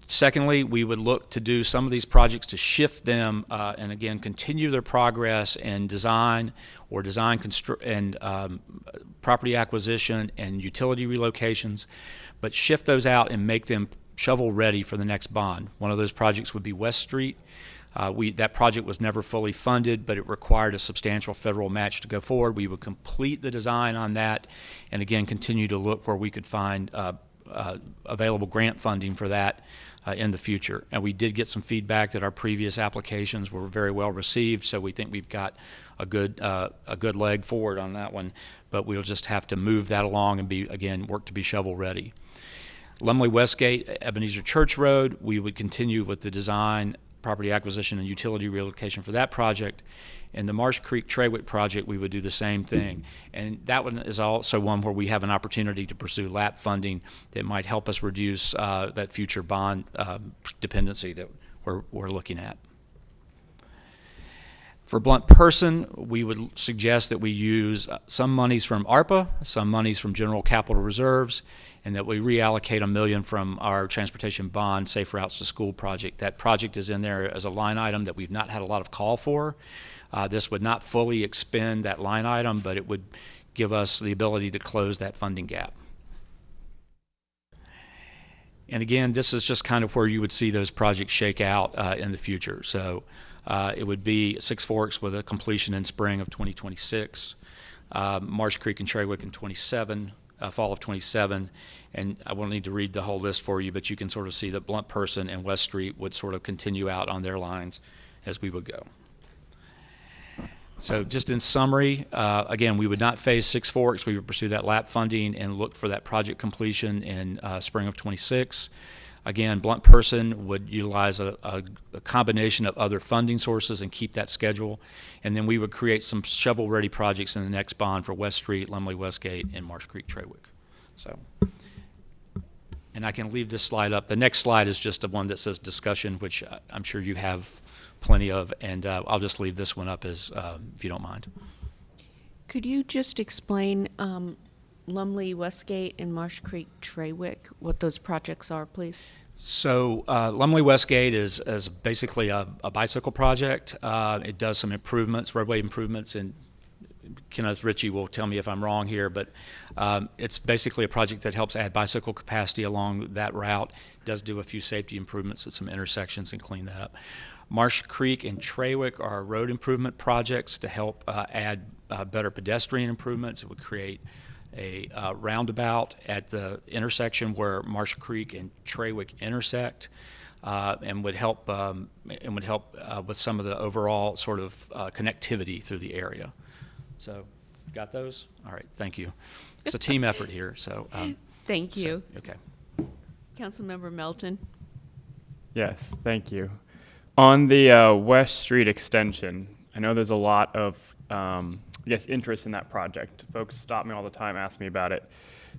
Secondly, we would look to do some of these projects to shift them and again continue their progress in design or property acquisition and utility relocations, but shift those out and make them shovel ready for the next bond. One of those projects would be West Street. That project was never fully funded, but it required a substantial federal match to go forward. We would complete the design on that and again continue to look where we could find available grant funding for that in the future. And we did get some feedback that our previous applications were very well received, so we think we've got a good leg forward on that one, but we'll just have to move that along and work to be shovel ready. Lumley Westgate, Ebenezer Church Road, we would continue with the design, property acquisition, and utility relocation for that project. And the Marsh Creek Trawick project, we would do the same thing. And that one is also one where we have an opportunity to pursue LAP funding that might help us reduce that future bond dependency that we're looking at. For Blunt Person, we would suggest that we use some monies from ARPA, some monies from general capital reserves, and that we reallocate $1 million from our transportation bond Safe Routes to School project. That project is in there as a line item that we've not had a lot of call for. This would not fully expend that line item, but it would give us the ability to close that funding gap. And again, this is just kind of where you would see those projects shake out in the future. So it would be Six Forks with a completion in spring of 2026, Marsh Creek and Trawick in 27, fall of 27, and I won't need to read the whole list for you, but you can sort of see that Blunt Person and West Street would sort of continue out on their lines as we would go. So just in summary, again, we would not phase Six Forks. We would pursue that LAP funding and look for that project completion in spring of 26. Again, Blunt Person would utilize a combination of other funding sources and keep that schedule. And then we would create some shovel-ready projects in the next bond for West Street, Lumley Westgate, and Marsh Creek Trawick. So, and I can leave this slide up. The next slide is just the one that says discussion, which I'm sure you have plenty of, and I'll just leave this one up as, if you don't mind. Could you just explain Lumley Westgate and Marsh Creek Trawick, what those projects are, please? So Lumley Westgate is basically a bicycle project. It does some improvements, roadway improvements, and Kenneth Ritchie will tell me if I'm wrong here, but it's basically a project that helps add bicycle capacity along that route. It does do a few safety improvements at some intersections and clean that up. Marsh Creek and Trawick are road improvement projects to help add better pedestrian improvements. It would create a roundabout at the intersection where Marsh Creek and Trawick intersect, and would help with some of the overall sort of connectivity through the area. So, got those? All right, thank you. It's a team effort here. So, thank you. So, okay. Councilmember Melton. Yes, thank you. On the West Street extension, I know there's a lot of interest in that project. Folks stop me all the time, ask me about it.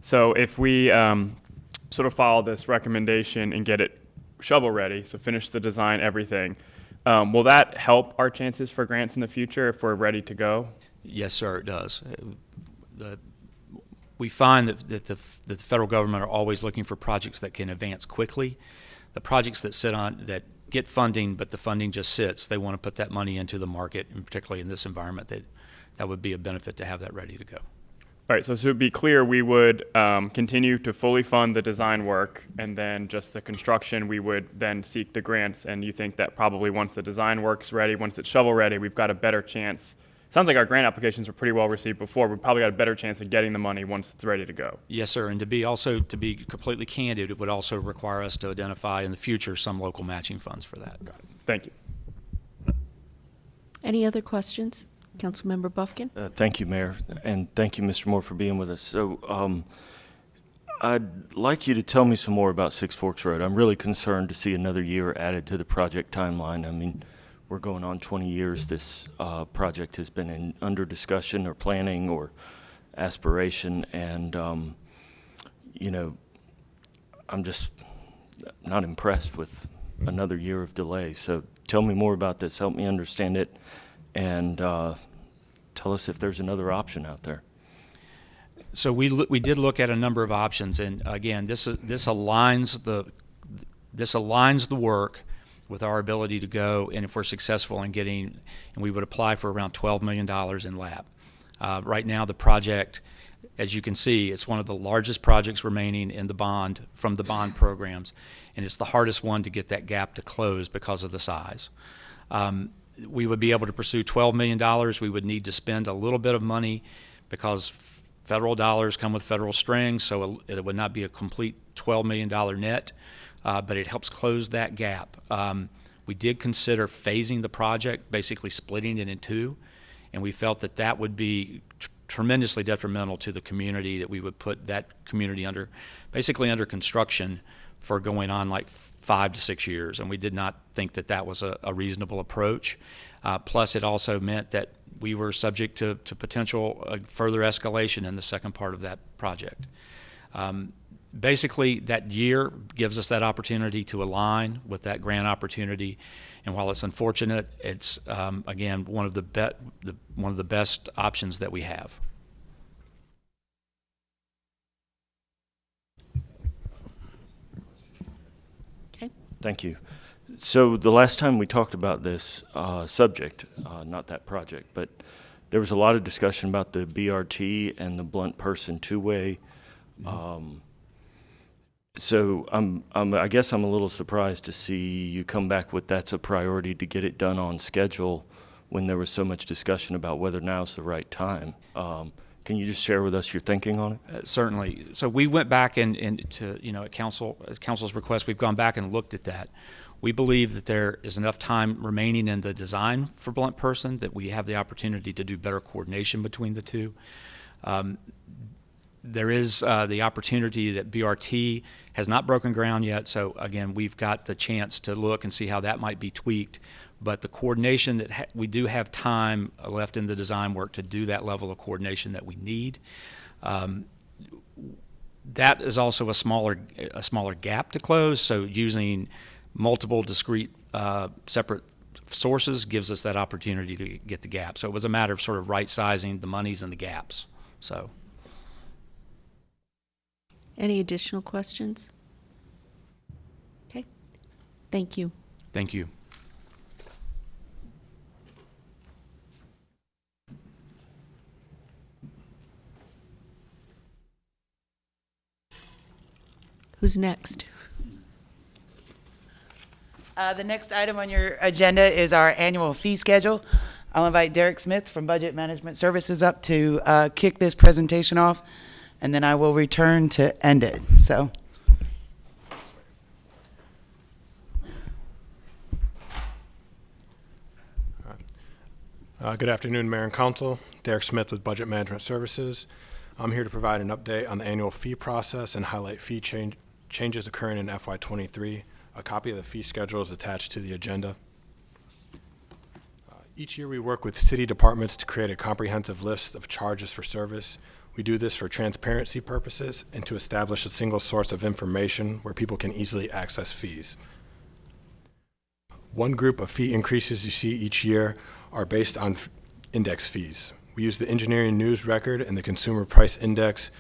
So if we sort of follow this recommendation and get it shovel ready, so finish the design, everything, will that help our chances for grants in the future if we're ready to go? Yes, sir, it does. We find that the federal government are always looking for projects that can advance quickly. The projects that get funding, but the funding just sits, they want to put that money into the market, and particularly in this environment, that would be a benefit to have that ready to go. All right, so to be clear, we would continue to fully fund the design work, and then just the construction, we would then seek the grants, and you think that probably once the design work's ready, once it's shovel ready, we've got a better chance sounds like our grant applications were pretty well received before. We probably got a better chance of getting the money once it's ready to go. Yes, sir. And to be completely candid, it would also require us to identify in the future some local matching funds for that. Got it. Thank you. Any other questions? Councilmember Buffkin? Thank you, Mayor, and thank you, Mr. Moore, for being with us. So I'd like you to tell me some more about Six Forks Road. I'm really concerned to see another year added to the project timeline. I mean, we're going on 20 years. This project has been under discussion or planning or aspiration, and, you know, I'm just not impressed with another year of delay. So tell me more about this, help me understand it, and tell us if there's another option out there. So we did look at a number of options, and again, this aligns the work with our ability to go, and if we're successful in getting, and we would apply for around $12 million in lab. Right now, the project, as you can see, it's one of the largest projects remaining in the bond, from the bond programs, and it's the hardest one to get that gap to close because of the size. We would be able to pursue $12 million. We would need to spend a little bit of money because federal dollars come with federal strings, so it would not be a complete $12 million net, but it helps close that gap. We did consider phasing the project, basically splitting it in two, and we felt that that would be tremendously detrimental to the community, that we would put that community basically under construction for going on like 5 to 6 years, and we did not think that that was a reasonable approach. Plus, it also meant that we were subject to potential further escalation in the second part of that project. Basically, that year gives us that opportunity to align with that grant opportunity, and while it's unfortunate, it's again one of the best options that we have. Okay. Thank you. So the last time we talked about this subject, not that project, but there was a lot of discussion about the BRT and the blunt person two-way. So I guess I'm a little surprised to see you come back with that's a priority to get it done on schedule when there was so much discussion about whether now's the right time. Can you just share with us your thinking on it? Certainly. So we went back and to, you know, at council's request, we've gone back and looked at that. We believe that there is enough time remaining in the design for blunt person that we have the opportunity to do better coordination between the two. There is the opportunity that BRT has not broken ground yet, so again, we've got the chance to look and see how that might be tweaked. But the coordination that we do have time left in the design work to do that level of coordination that we need. That is also a smaller gap to close. So using multiple discrete separate sources gives us that opportunity to get the gap. So it was a matter of sort of right sizing the monies and the gaps. So. Any additional questions? Okay. Thank you. Thank you. Who's next? The next item on your agenda is our annual fee schedule. I'll invite Derek Smith from Budget Management Services up to kick this presentation off, and then I will return to end it. So. Good afternoon, Mayor and Council. Derek Smith with Budget Management Services. I'm here to provide an update on the annual fee process and highlight fee changes occurring in FY23. A copy of the fee schedule is attached to the agenda. Each year we work with city departments to create a comprehensive list of charges for service. We do this for transparency purposes and to establish a single source of information where people can easily access fees. One group of fee increases you see each year are based on index fees. We use the engineering news record and the consumer price index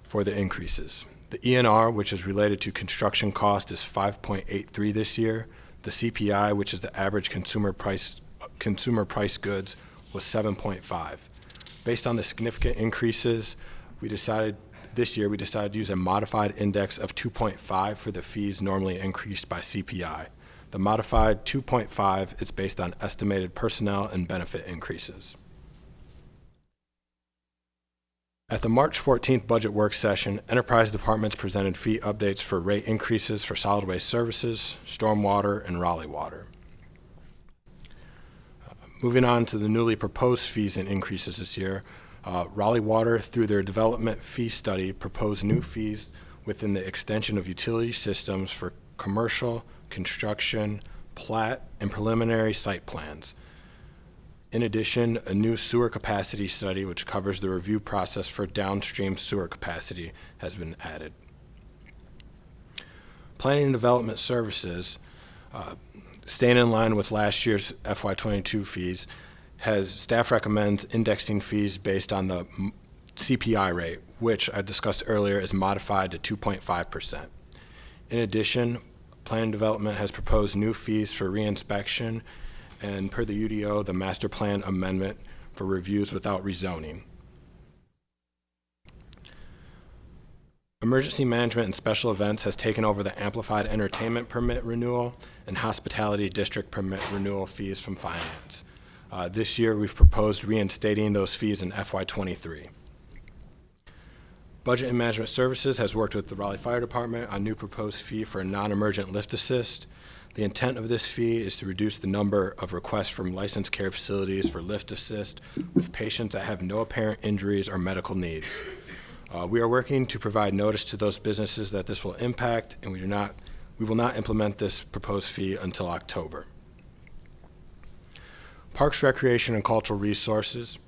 for the increases. The ENR, which is related to construction cost, is 5.83 this year. The CPI, which is the average consumer price goods, was 7.5. Based on the significant increases, this year we decided to use a modified index of 2.5 for the fees normally increased by CPI. The modified 2.5 is based on estimated personnel and benefit increases. At the March 14th budget work session, enterprise departments presented fee updates for rate increases for solid waste services, stormwater, and Raleigh water. Moving on to the newly proposed fees and increases this year, Raleigh Water, through their development fee study, proposed new fees within the extension of utility systems for commercial, construction, plat, and preliminary site plans. In addition, a new sewer capacity study, which covers the review process for downstream sewer capacity, has been added. Planning and development services, staying in line with last year's FY22 fees, staff recommends indexing fees based on the CPI rate, which I discussed earlier is modified to 2.5%. In addition, Plan Development has proposed new fees for reinspection and, per the UDO, the master plan amendment for reviews without rezoning. Emergency Management and Special Events has taken over the Amplified Entertainment Permit renewal and Hospitality District Permit renewal fees from Finance. This year, we've proposed reinstating those fees in FY23. Budget and Management Services has worked with the Raleigh Fire Department on new proposed fee for a non-emergent lift assist. The intent of this fee is to reduce the number of requests from licensed care facilities for lift assist with patients that have no apparent injuries or medical needs. We are working to provide notice to those businesses that this will impact, and we will not implement this proposed fee until October. Parks, Recreation, and Cultural Resources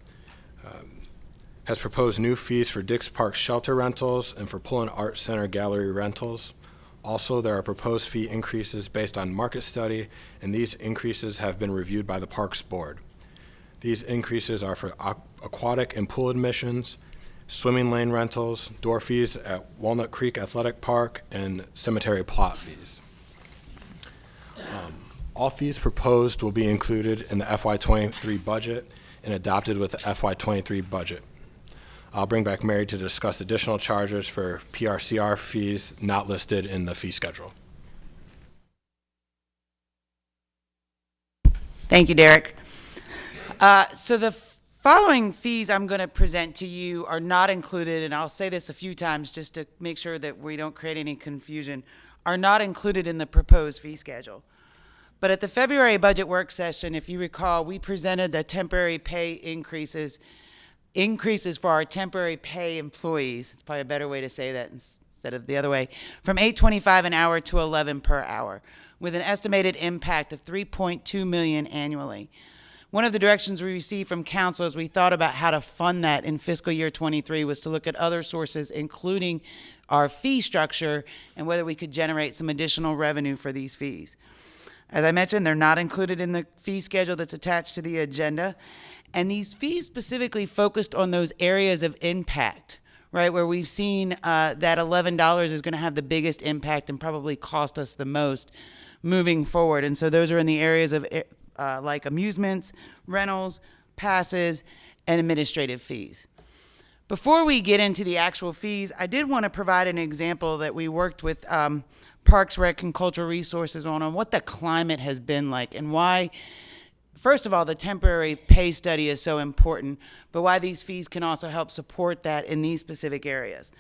has proposed new fees for Dick's Park shelter rentals and for Pullen Art Center gallery rentals. Also, there are proposed fee increases based on market study, and these increases have been reviewed by the Parks Board. These increases are for aquatic and pool admissions, swimming lane rentals, door fees at Walnut Creek Athletic Park, and cemetery plot fees. All fees proposed will be included in the FY23 budget and adopted with the FY23 budget. I'll bring back Mary to discuss additional charges for PRCR fees not listed in the fee schedule. Thank you, Derek. So the following fees I'm going to present to you are not included, and I'll say this a few times just to make sure that we don't create any confusion, are not included in the proposed fee schedule. But at the February budget work session, if you recall, we presented the temporary pay increases for our temporary pay employees. It's probably a better way to say that instead of the other way, from $8.25 an hour to $11 per hour, with an estimated impact of $3.2 million annually. One of the directions we received from council as we thought about how to fund that in fiscal year 23 was to look at other sources, including our fee structure, and whether we could generate some additional revenue for these fees. As I mentioned, they're not included in the fee schedule that's attached to the agenda. And these fees specifically focused on those areas of impact, right, where we've seen that $11 is going to have the biggest impact and probably cost us the most moving forward. And so those are in the areas of like amusements, rentals, passes, and administrative fees. Before we get into the actual fees, I did want to provide an example that we worked with Parks, Rec, and Cultural Resources on what the climate has been like and why, first of all, the temporary pay study is so important, but why these fees can also help support that in these specific areas.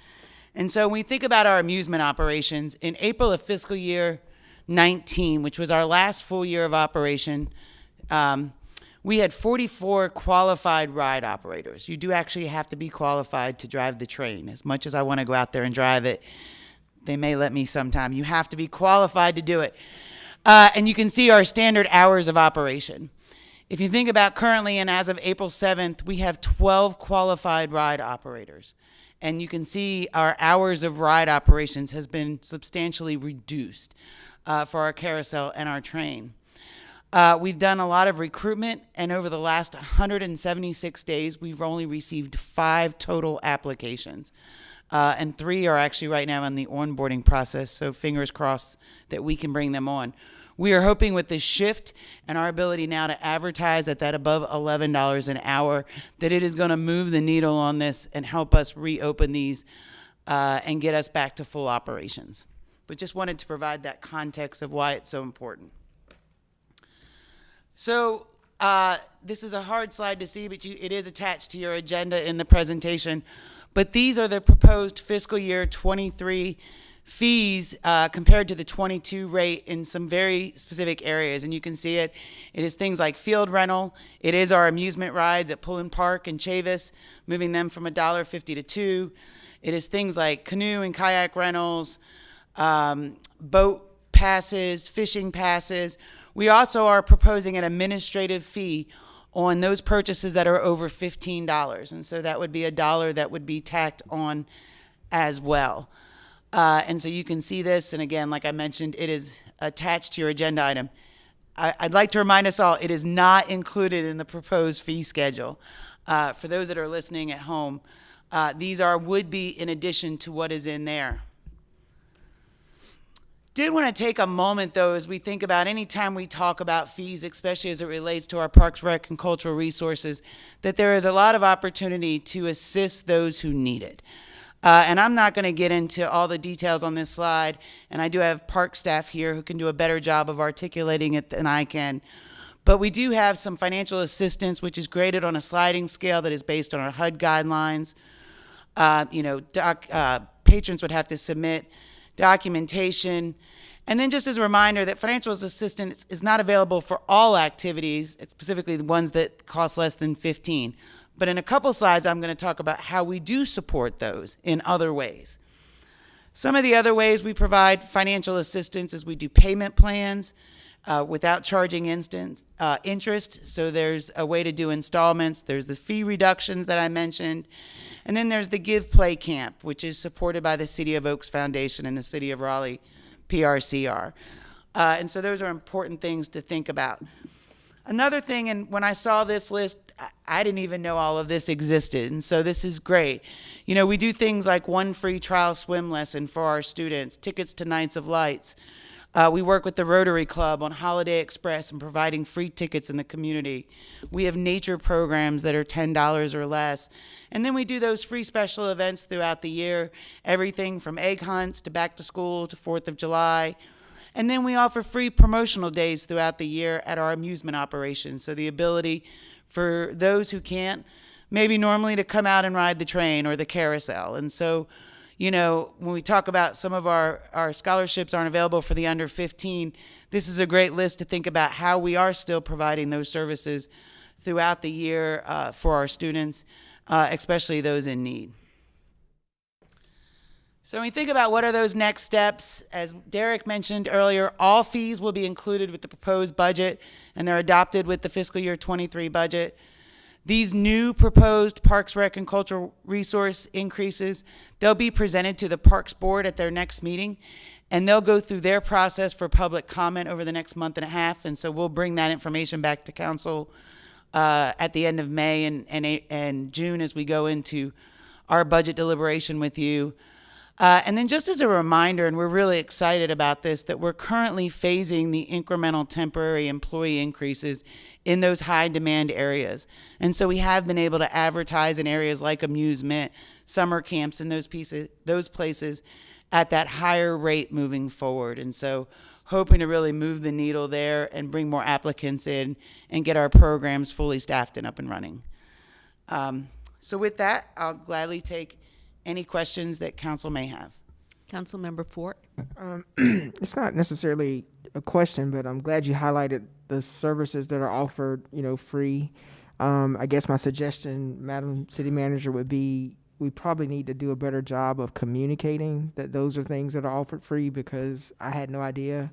And so when we think about our amusement operations, in April of fiscal year 19, which was our last full year of operation, we had 44 qualified ride operators. You do actually have to be qualified to drive the train. As much as I want to go out there and drive it, they may let me sometime. You have to be qualified to do it. And you can see our standard hours of operation. If you think about currently and as of April 7th, we have 12 qualified ride operators. And you can see our hours of ride operations has been substantially reduced for our carousel and our train. We've done a lot of recruitment, and over the last 176 days, we've only received 5 total applications. And 3 are actually right now in the onboarding process, so fingers crossed that we can bring them on. We are hoping with this shift and our ability now to advertise at that above $11 an hour, that it is going to move the needle on this and help us reopen these and get us back to full operations. But just wanted to provide that context of why it's so important. So this is a hard slide to see, but it is attached to your agenda in the presentation. But these are the proposed fiscal year 23 fees compared to the 22 rate in some very specific areas. And you can see it. It is things like field rental. It is our amusement rides at Pullen Park and Chavis, moving them from $1.50 to $2. It is things like canoe and kayak rentals, boat passes, fishing passes. We also are proposing an administrative fee on those purchases that are over $15. And so that would be $1 that would be tacked on as well. And so you can see this, and again, like I mentioned, it is attached to your agenda item. I'd like to remind us all, it is not included in the proposed fee schedule. For those that are listening at home, these would be in addition to what is in there. Did want to take a moment, though, as we think about any time we talk about fees, especially as it relates to our Parks, Rec, and Cultural Resources, that there is a lot of opportunity to assist those who need it. And I'm not going to get into all the details on this slide, and I do have park staff here who can do a better job of articulating it than I can. But we do have some financial assistance, which is graded on a sliding scale that is based on our HUD guidelines. Patrons would have to submit documentation. And then just as a reminder that financial assistance is not available for all activities, specifically the ones that cost less than $15. But in a couple slides, I'm going to talk about how we do support those in other ways. Some of the other ways we provide financial assistance is we do payment plans without charging interest. So there's a way to do installments. There's the fee reductions that I mentioned. And then there's the Give Play Camp, which is supported by the City of Oaks Foundation and the City of Raleigh PRCR. And so those are important things to think about. Another thing, and when I saw this list, I didn't even know all of this existed, and so this is great. You know, we do things like one free trial swim lesson for our students, tickets to Nights of Lights. We work with the Rotary Club on Holiday Express and providing free tickets in the community. We have nature programs that are $10 or less. And then we do those free special events throughout the year, everything from egg hunts to back to school to 4th of July. And then we offer free promotional days throughout the year at our amusement operations. So the ability for those who can't, maybe normally to come out and ride the train or the carousel. And so, you know, when we talk about some of our scholarships aren't available for the under 15, this is a great list to think about how we are still providing those services throughout the year for our students, especially those in need. So when we think about what are those next steps, as Derek mentioned earlier, all fees will be included with the proposed budget, and they're adopted with the fiscal year 23 budget. These new proposed Parks, Rec, and Cultural Resource increases, they'll be presented to the Parks Board at their next meeting, and they'll go through their process for public comment over the next month and a half, and so we'll bring that information back to Council at the end of May and June as we go into our budget deliberation with you. And then just as a reminder, and we're really excited about this, that we're currently phasing the incremental temporary employee increases in those high demand areas. And so we have been able to advertise in areas like amusement, summer camps, and those places at that higher rate moving forward. And so hoping to really move the needle there and bring more applicants in and get our programs fully staffed and up and running. So with that, I'll gladly take any questions that council may have. Councilmember Fort? It's not necessarily a question, but I'm glad you highlighted the services that are offered, you know, free. I guess my suggestion, Madam City Manager, would be we probably need to do a better job of communicating that those are things that are offered free, because I had no idea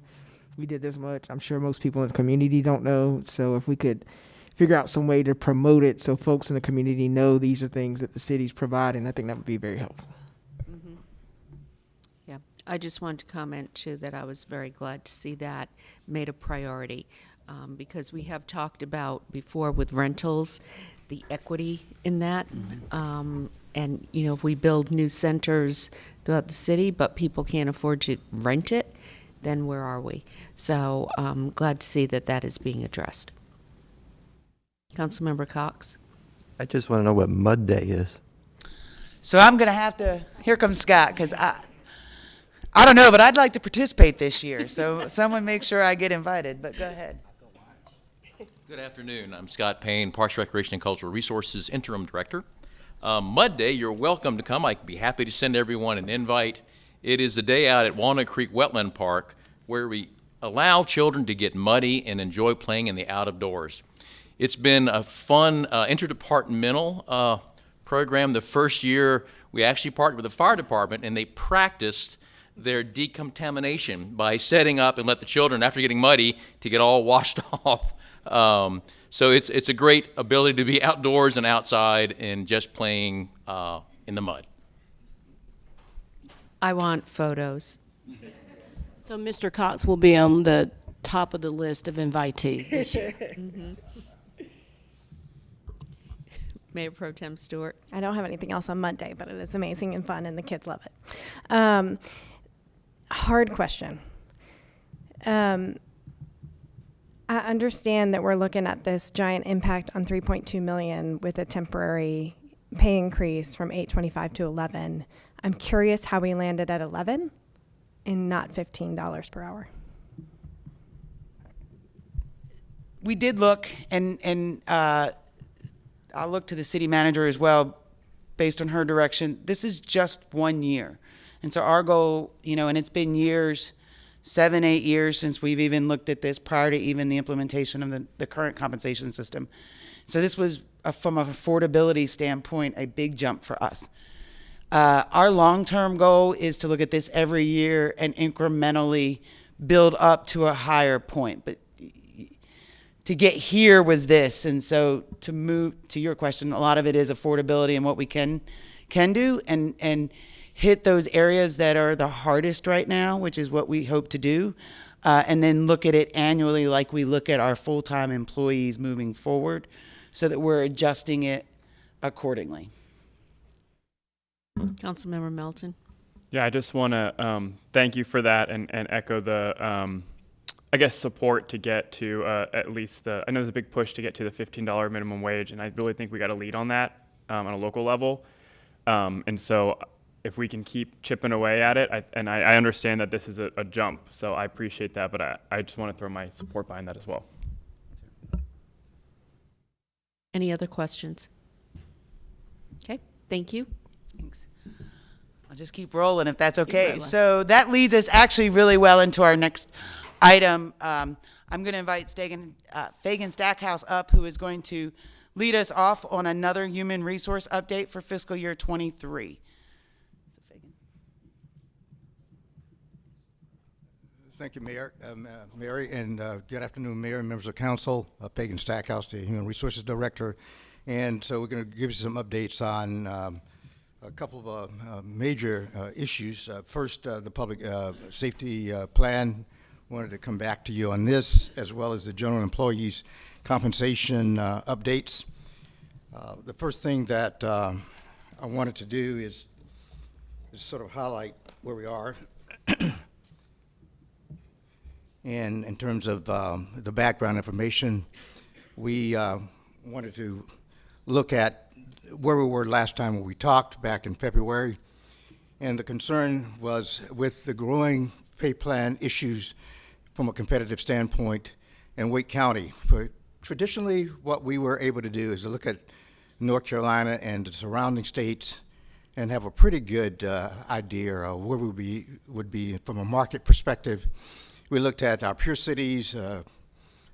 we did this much. I'm sure most people in the community don't know. So if we could figure out some way to promote it so folks in the community know these are things that the city's providing, I think that would be very helpful. Mm-hmm. Yeah, I just wanted to comment too that I was very glad to see that made a priority, because we have talked about before with rentals, the equity in that. And, you know, if we build new centers throughout the city, but people can't afford to rent it, then where are we? So I'm glad to see that that is being addressed. Councilmember Cox? I just want to know what Mud Day is. So I'm going to have to, here comes Scott, because I don't know, but I'd like to participate this year. So someone make sure I get invited, but go ahead. Good afternoon. I'm Scott Payne, Parks, Recreation, and Cultural Resources Interim Director. Mud Day, you're welcome to come. I'd be happy to send everyone an invite. It is a day out at Walnut Creek Wetland Park where we allow children to get muddy and enjoy playing in the out of doors. It's been a fun interdepartmental program. The first year, we actually partnered with the fire department, and they practiced their decontamination by setting up and let the children, after getting muddy, to get all washed off. So it's a great ability to be outdoors and outside and just playing in the mud. I want photos. So Mr. Cox will be on the top of the list of invitees this year. Mayor Pro Tem Stewart. I don't have anything else on Monday, but it is amazing and fun, and the kids love it. Hard question. I understand that we're looking at this giant impact on 3.2 million with a temporary pay increase from 8.25 to 11. I'm curious how we landed at 11 and not $15 per hour. We did look, and I'll look to the city manager as well, based on her direction. This is just 1 year. And so our goal, and it's been years, 7, 8 years since we've even looked at this prior to even the implementation of the current compensation system. So this was, from an affordability standpoint, a big jump for us. Our long-term goal is to look at this every year and incrementally build up to a higher point. But to get here was this, and so to move to your question, a lot of it is affordability and what we can do, and hit those areas that are the hardest right now, which is what we hope to do, and then look at it annually like we look at our full-time employees moving forward, so that we're adjusting it accordingly. Councilmember Melton. Yeah, I just want to thank you for that and echo the support to get to at least I know there's a big push to get to the $15 minimum wage, and I really think we got to lead on that on a local level. And so if we can keep chipping away at it, I understand that this is a jump, so I appreciate that, but I just want to throw my support behind that as well. Any other questions? Okay, thank you. Thanks. I'll just keep rolling if that's okay. So that leads us actually really well into our next item. I'm going to invite Fagan Stackhouse up, who is going to lead us off on another human resource update for fiscal year 23. Thank you, Mayor, Mary, and good afternoon, Mayor and members of council. Fagan Stackhouse, the Human Resources Director. And so we're going to give you some updates on a couple of major issues. First, the public safety plan. Wanted to come back to you on this, as well as the general employees compensation updates. The first thing that I wanted to do is sort of highlight where we are. And in terms of the background information, we wanted to look at where we were last time when we talked back in February. And the concern was with the growing pay plan issues from a competitive standpoint in Wake County. But traditionally, what we were able to do is to look at North Carolina and the surrounding states and have a pretty good idea of where we would be from a market perspective. We looked at our peer cities,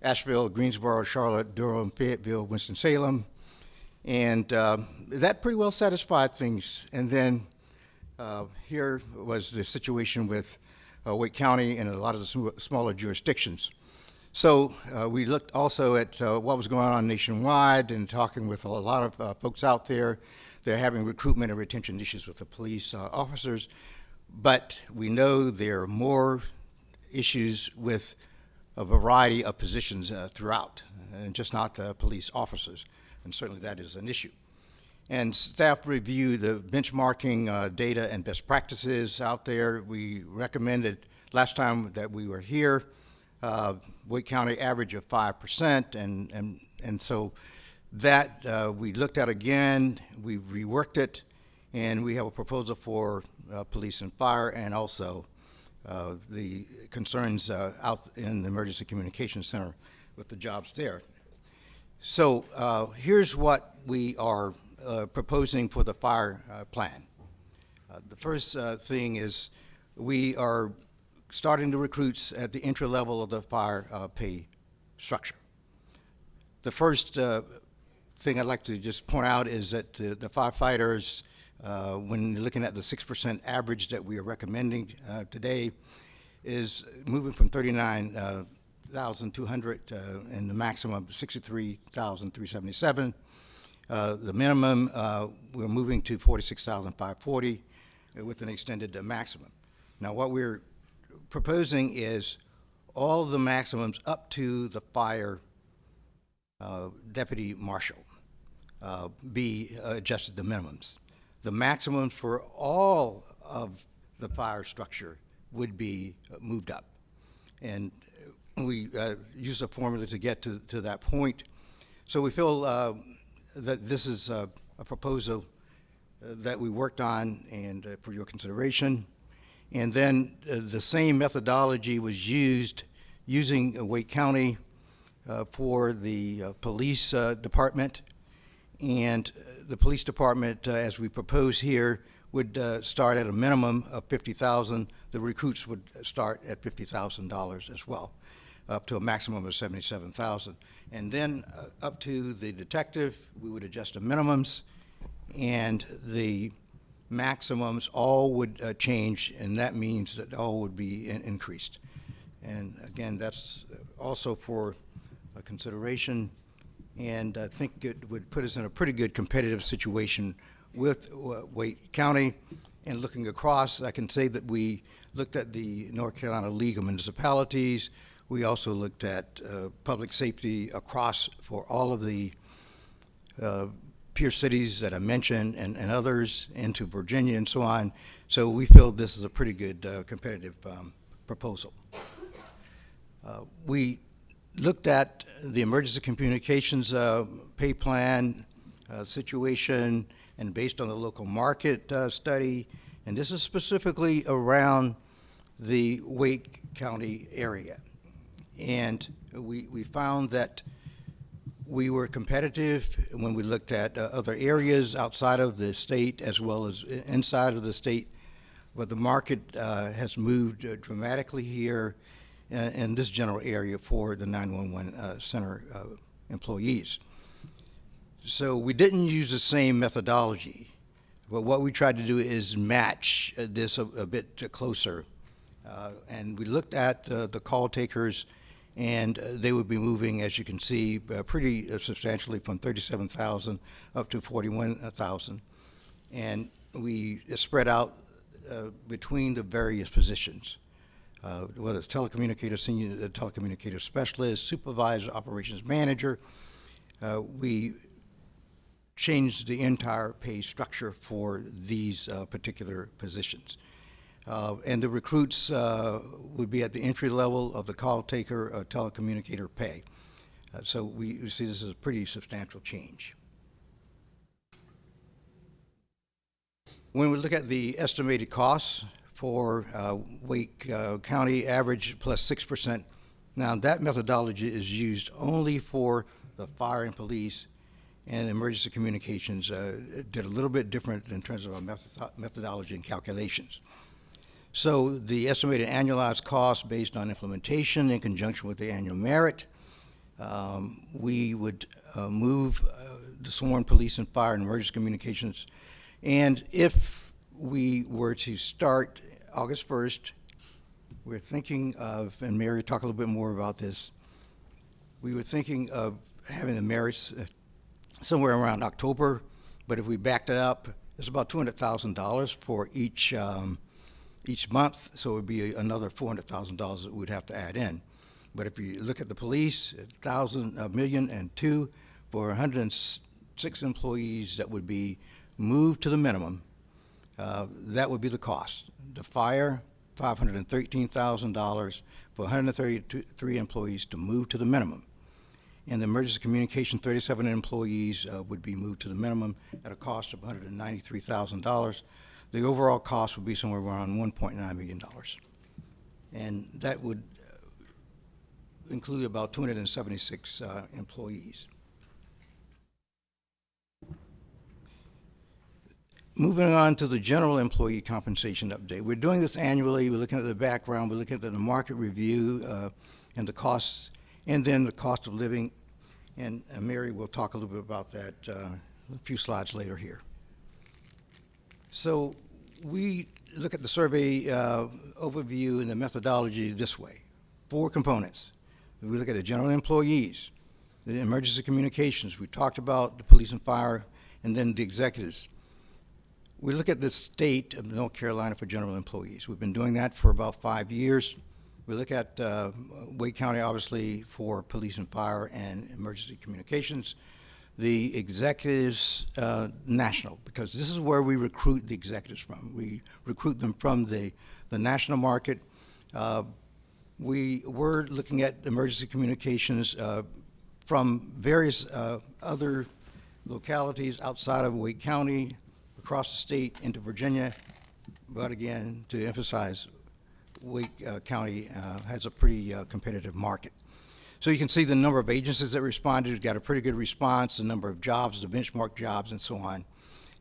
Asheville, Greensboro, Charlotte, Durham, Fayetteville, Winston-Salem, and that pretty well satisfied things. And then here was the situation with Wake County and a lot of the smaller jurisdictions. So we looked also at what was going on nationwide and talking with a lot of folks out there. They're having recruitment and retention issues with the police officers, but we know there are more issues with a variety of positions throughout, and just not the police officers, and certainly that is an issue. And staff review the benchmarking data and best practices out there. We recommended last time that we were here, Wake County average of 5%, and so that we looked at again, we reworked it, and we have a proposal for police and fire, and also the concerns out in the Emergency Communications Center with the jobs there. So here's what we are proposing for the fire plan. The first thing is we are starting the recruits at the entry level of the fire pay structure. The first thing I'd like to just point out is that the firefighters, when looking at the 6% average that we are recommending today, is moving from 39,200 and the maximum of 63,377. The minimum, we're moving to 46,540 with an extended maximum. Now, what we're proposing is all of the maximums up to the fire deputy marshal be adjusted to minimums. The maximums for all of the fire structure would be moved up. And we use a formula to get to that point. So we feel that this is a proposal that we worked on and for your consideration. And then the same methodology was used using Wake County for the police department. And the police department, as we propose here, would start at a minimum of $50,000. The recruits would start at $50,000 as well, up to a maximum of $77,000. And then up to the detective, we would adjust the minimums, and the maximums all would change, and that means that all would be increased. And again, that's also for consideration, and I think it would put us in a pretty good competitive situation with Wake County. And looking across, I can say that we looked at the North Carolina League of Municipalities. We also looked at public safety across for all of the peer cities that I mentioned and others into Virginia and so on. So we feel this is a pretty good competitive proposal. We looked at the emergency communications pay plan situation, and based on the local market study, and this is specifically around the Wake County area. And we found that we were competitive when we looked at other areas outside of the state as well as inside of the state, but the market has moved dramatically here in this general area for the 911 center employees. So we didn't use the same methodology, but what we tried to do is match this a bit closer. And we looked at the call takers, and they would be moving, as you can see, pretty substantially from 37,000 up to 41,000. And we spread out between the various positions, whether it's telecommunicator, senior telecommunicator specialist, supervisor, operations manager. We changed the entire pay structure for these particular positions. And the recruits would be at the entry level of the call taker telecommunicator pay. So we see this as a pretty substantial change. When we look at the estimated costs for Wake County average plus 6%, now that methodology is used only for the fire and police, and emergency communications did a little bit different in terms of our methodology and calculations. So the estimated annualized cost based on implementation in conjunction with the annual merit, we would move the sworn police and fire and emergency communications. And if we were to start August 1st, we're thinking of, and Mary talk a little bit more about this, we were thinking of having the merits somewhere around October, but if we backed it up, it's about $200,000 for each month, so it would be another $400,000 that we'd have to add in. But if you look at the police, $1,000,002 for 106 employees that would be moved to the minimum, that would be the cost. The fire, $513,000 for 133 employees to move to the minimum. And the emergency communication, 37 employees would be moved to the minimum at a cost of $193,000. The overall cost would be somewhere around $1.9 million. And that would include about 276 employees. moving on to the general employee compensation update. We're doing this annually. We're looking at the background. We're looking at the market review and the costs, and then the cost of living. And Mary will talk a little bit about that a few slides later here. So we look at the survey overview and the methodology this way. 4 components. We look at the general employees, the emergency communications. We talked about the police and fire, and then the executives. We look at the state of North Carolina for general employees. We've been doing that for about 5 years. We look at Wake County, obviously, for police and fire and emergency communications. The executives national, because this is where we recruit the executives from. We recruit them from the national market. We were looking at emergency communications from various other localities outside of Wake County, across the state into Virginia, but again, to emphasize, Wake County has a pretty competitive market. So you can see the number of agencies that responded, got a pretty good response, the number of jobs, the benchmark jobs, and so on.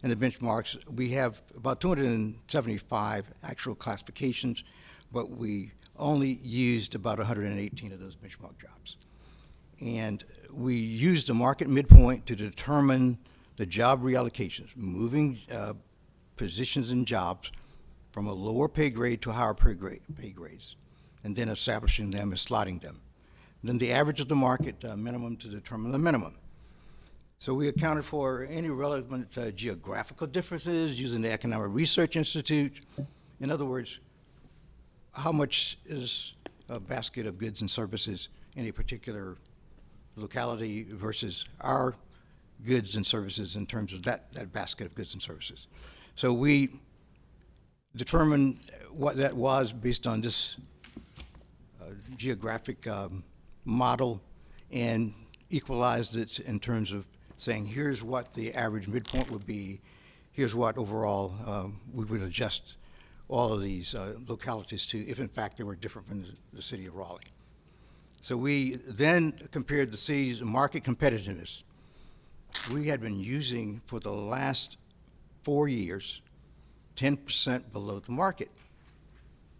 And the benchmarks, we have about 275 actual classifications, but we only used about 118 of those benchmark jobs. And we used the market midpoint to determine the job reallocations, moving positions and jobs from a lower pay grade to a higher pay grades, and then establishing them and slotting them. Then the average of the market minimum to determine the minimum. So we accounted for any relevant geographical differences using the Economic Research Institute. In other words, how much is a basket of goods and services in a particular locality versus our goods and services in terms of that basket of goods and services. So we determined what that was based on this geographic model and equalized it in terms of saying, here's what the average midpoint would be, here's what overall we would adjust all of these localities to if in fact they were different from the city of Raleigh. So we then compared the city's market competitiveness. We had been using for the last 4 years 10% below the market.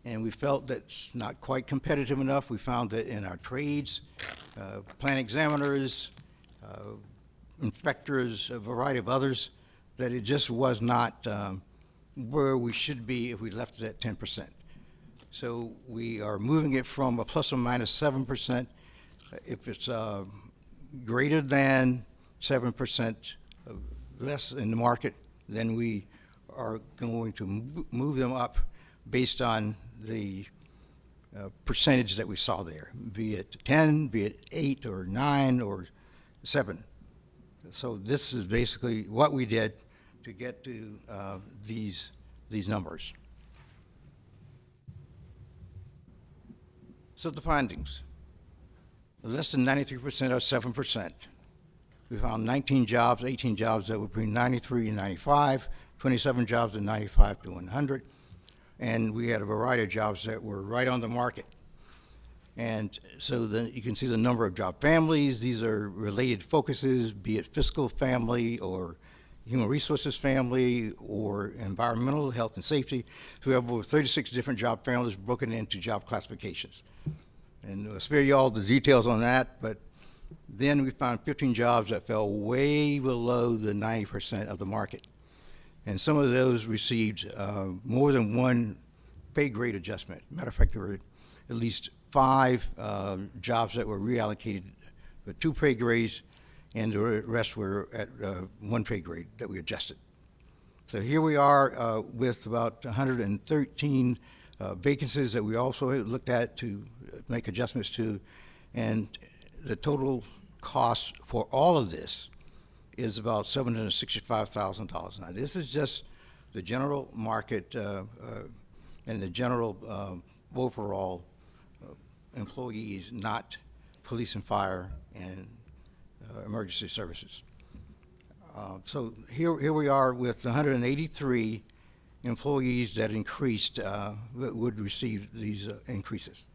And we felt that's not quite competitive enough. We found that in our trades, plan examiners, inspectors, a variety of others, that it just was not where we should be if we left it at 10%. So we are moving it from a plus or minus 7%. If it's greater than 7% less in the market, then we are going to move them up based on the percentage that we saw there, be it 10, be it 8 or 9 or 7. So this is basically what we did to get to these numbers. So the findings, less than 93% or 7%. We found 19 jobs, 18 jobs that were between 93 and 95, 27 jobs at 95 to 100, and we had a variety of jobs that were right on the market. And so you can see the number of job families. These are related focuses, be it fiscal family or human resources family or environmental health and safety. So we have over 36 different job families broken into job classifications. And I'll spare you all the details on that, but then we found 15 jobs that fell way below the 90% of the market. And some of those received more than one pay grade adjustment. Matter of fact, there were at least 5 jobs that were reallocated for 2 pay grades, and the rest were at 1 pay grade that we adjusted. So here we are with about 113 vacancies that we also looked at to make adjustments to, and the total cost for all of this is about $765,000. Now, this is just the general market and the general overall employees, not police and fire and emergency services. So here we are with 183 employees that increased, would receive these increases.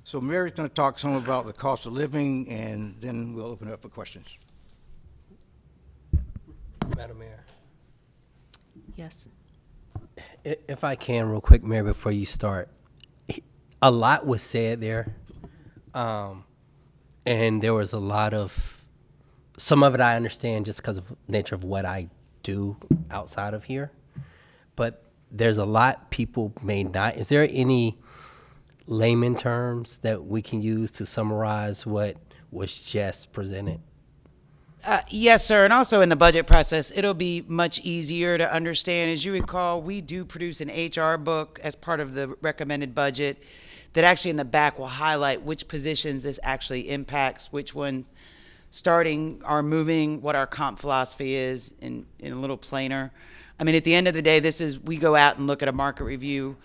So Mary's going to talk some about the cost of living, and then we'll open it up for questions. Madam Mayor. Yes. If I can, real quick, Mayor, before you start, a lot was said there, and there was a lot of, some of it I understand just because of nature of what I do outside of here, but there's a lot people may not. Is there any layman terms that we can use to summarize what was just presented? Yes, sir. And also in the budget process, it'll be much easier to understand. As you recall, we do produce an HR book as part of the recommended budget that actually in the back will highlight which positions this actually impacts, which ones starting are moving, what our comp philosophy is in a little plainer. I mean, at the end of the day, we go out and look at a market review,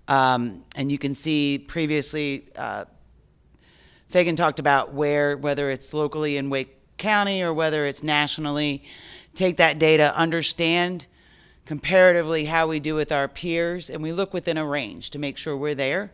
and you can see previously, Fagan talked about whether it's locally in Wake County or whether it's nationally, take that data, understand comparatively how we do with our peers, and we look within a range to make sure we're there,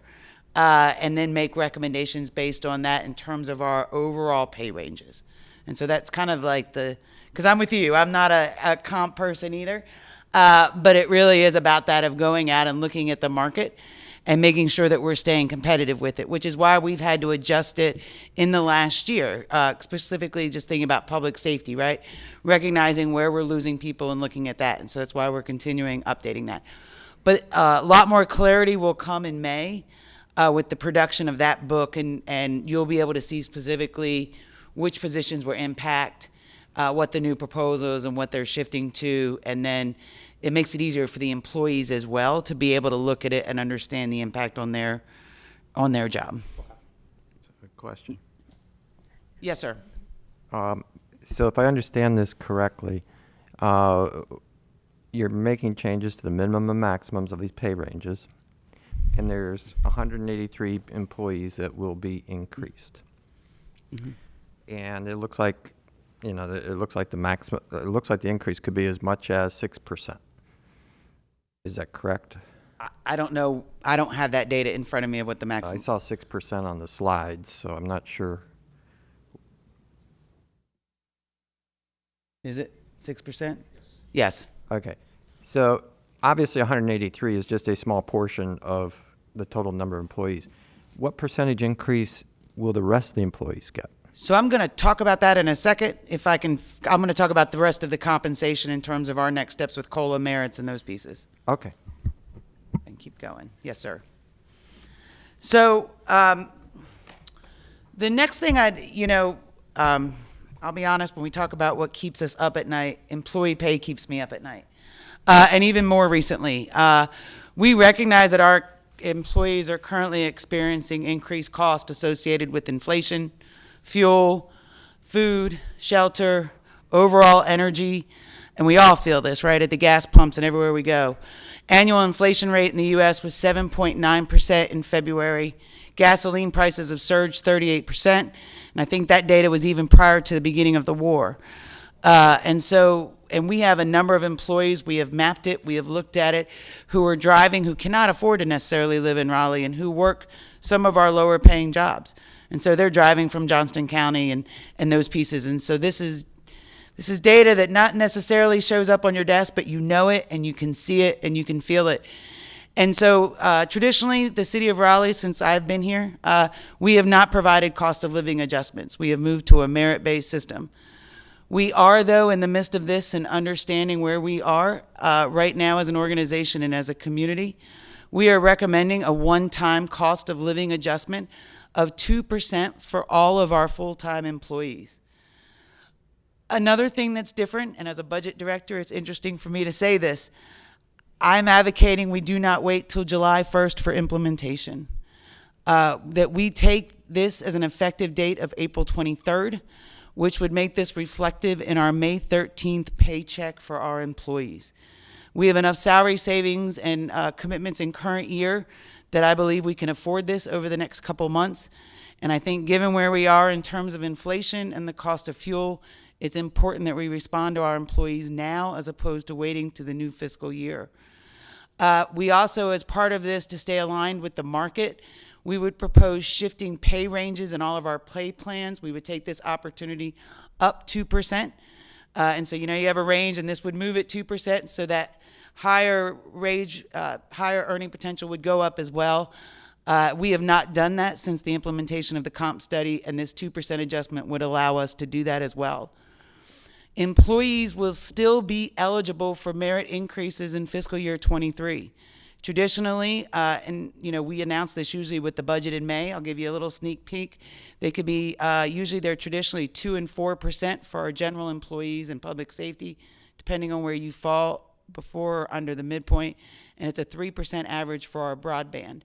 and then make recommendations based on that in terms of our overall pay ranges. And so that's kind of like because I'm with you, I'm not a comp person either, but it really is about that of going out and looking at the market and making sure that we're staying competitive with it, which is why we've had to adjust it in the last year, specifically just thinking about public safety, right? Recognizing where we're losing people and looking at that. And so that's why we're continuing updating that. But a lot more clarity will come in May with the production of that book, and you'll be able to see specifically which positions will impact, what the new proposals and what they're shifting to, and then it makes it easier for the employees as well to be able to look at it and understand the impact on their job. A question. Yes, sir. So if I understand this correctly, you're making changes to the minimum and maximums of these pay ranges, and there's 183 employees that will be increased. Mm-hmm. And it looks like, it looks like the increase could be as much as 6%. Is that correct? I don't know. I don't have that data in front of me of what the maximum. I saw 6% on the slides, so I'm not sure. Is it 6%? Yes. Okay. So obviously 183 is just a small portion of the total number of employees. What percentage increase will the rest of the employees get? So I'm going to talk about that in a second. If I can, I'm going to talk about the rest of the compensation in terms of our next steps with COLA merits and those pieces. Okay. And keep going. Yes, sir. So the next thing I'll be honest, when we talk about what keeps us up at night, employee pay keeps me up at night. And even more recently, we recognize that our employees are currently experiencing increased costs associated with inflation, fuel, food, shelter, overall energy, and we all feel this, right, at the gas pumps and everywhere we go. Annual inflation rate in the U.S. was 7.9% in February. Gasoline prices have surged 38%, and I think that data was even prior to the beginning of the war. And we have a number of employees, we have mapped it, we have looked at it, who are driving, who cannot afford to necessarily live in Raleigh, and who work some of our lower paying jobs. And so they're driving from Johnston County and those pieces. And so this is data that not necessarily shows up on your desk, but you know it and you can see it and you can feel it. And so traditionally, the city of Raleigh, since I've been here, we have not provided cost of living adjustments. We have moved to a merit-based system. We are, though, in the midst of this and understanding where we are right now as an organization and as a community, we are recommending a one-time cost of living adjustment of 2% for all of our full-time employees. Another thing that's different, and as a budget director, it's interesting for me to say this, I'm advocating we do not wait till July 1st for implementation. That we take this as an effective date of April 23rd, which would make this reflective in our May 13th paycheck for our employees. We have enough salary savings and commitments in current year that I believe we can afford this over the next couple months. And I think given where we are in terms of inflation and the cost of fuel, it's important that we respond to our employees now as opposed to waiting to the new fiscal year. We also, as part of this, to stay aligned with the market, we would propose shifting pay ranges in all of our pay plans. We would take this opportunity up 2%. And so, you know, you have a range, and this would move it 2%, so that higher earning potential would go up as well. We have not done that since the implementation of the comp study, and this 2% adjustment would allow us to do that as well. Employees will still be eligible for merit increases in fiscal year 23. Traditionally, and you know, we announce this usually with the budget in May. I'll give you a little sneak peek. They could be, usually they're traditionally 2 and 4% for our general employees and public safety, depending on where you fall before or under the midpoint. And it's a 3% average for our broadband.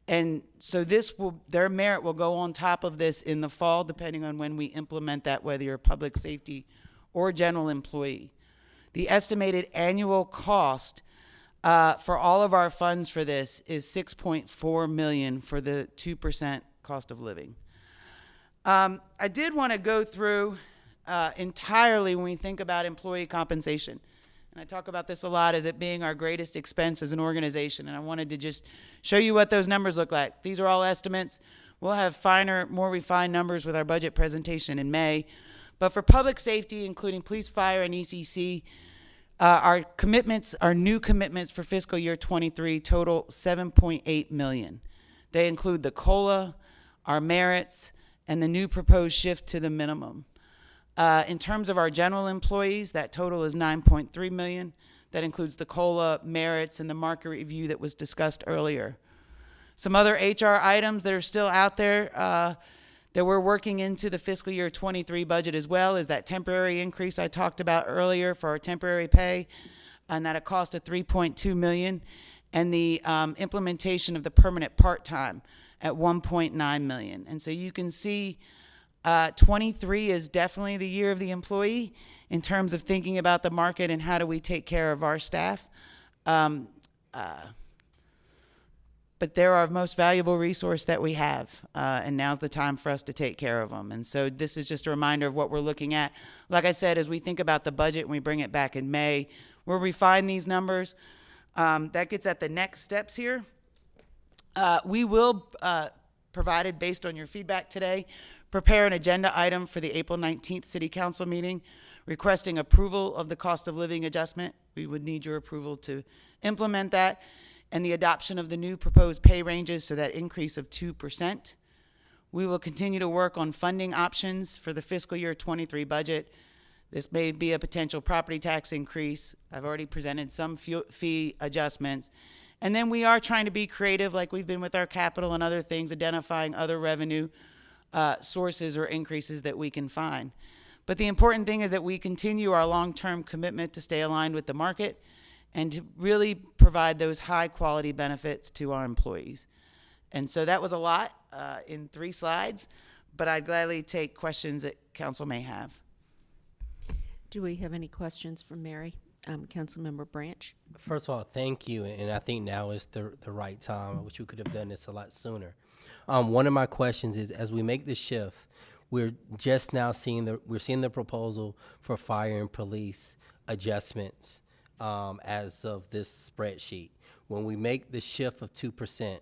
And so their merit will go on top of this in the fall, depending on when we implement that, whether you're a public safety or general employee. The estimated annual cost for all of our funds for this is $6.4 million for the 2% cost of living. I did want to go through entirely when we think about employee compensation. And I talk about this a lot as it being our greatest expense as an organization. And I wanted to just show you what those numbers look like. These are all estimates. We'll have finer, more refined numbers with our budget presentation in May. But for public safety, including police, fire, and ECC, our new commitments for fiscal year 23 total $7.8 million. They include the COLA, our merits, and the new proposed shift to the minimum. In terms of our general employees, that total is $9.3 million. That includes the COLA, merits, and the market review that was discussed earlier. Some other HR items that are still out there that we're working into the fiscal year 23 budget as well is that temporary increase I talked about earlier for our temporary pay, and at a cost of $3.2 million, and the implementation of the permanent part-time at $1.9 million. And so you can see 23 is definitely the year of the employee in terms of thinking about the market and how do we take care of our staff. But they're our most valuable resource that we have, and now's the time for us to take care of them. And so this is just a reminder of what we're looking at. Like I said, as we think about the budget and we bring it back in May, we'll refine these numbers. That gets at the next steps here. We will, provided based on your feedback today, prepare an agenda item for the April 19th City Council meeting requesting approval of the cost of living adjustment. We would need your approval to implement that, and the adoption of the new proposed pay ranges, so that increase of 2%. We will continue to work on funding options for the fiscal year 23 budget. This may be a potential property tax increase. I've already presented some fee adjustments. And then we are trying to be creative, like we've been with our capital and other things, identifying other revenue sources or increases that we can find. But the important thing is that we continue our long-term commitment to stay aligned with the market and to really provide those high-quality benefits to our employees. And so that was a lot in 3 slides, but I'd gladly take questions that council may have. Do we have any questions for Mary? Councilmember Branch? First of all, thank you, and I think now is the right time. I wish we could have done this a lot sooner. One of my questions is, as we make the shift, we're just now seeing the proposal for fire and police adjustments as of this spreadsheet. When we make the shift of 2%,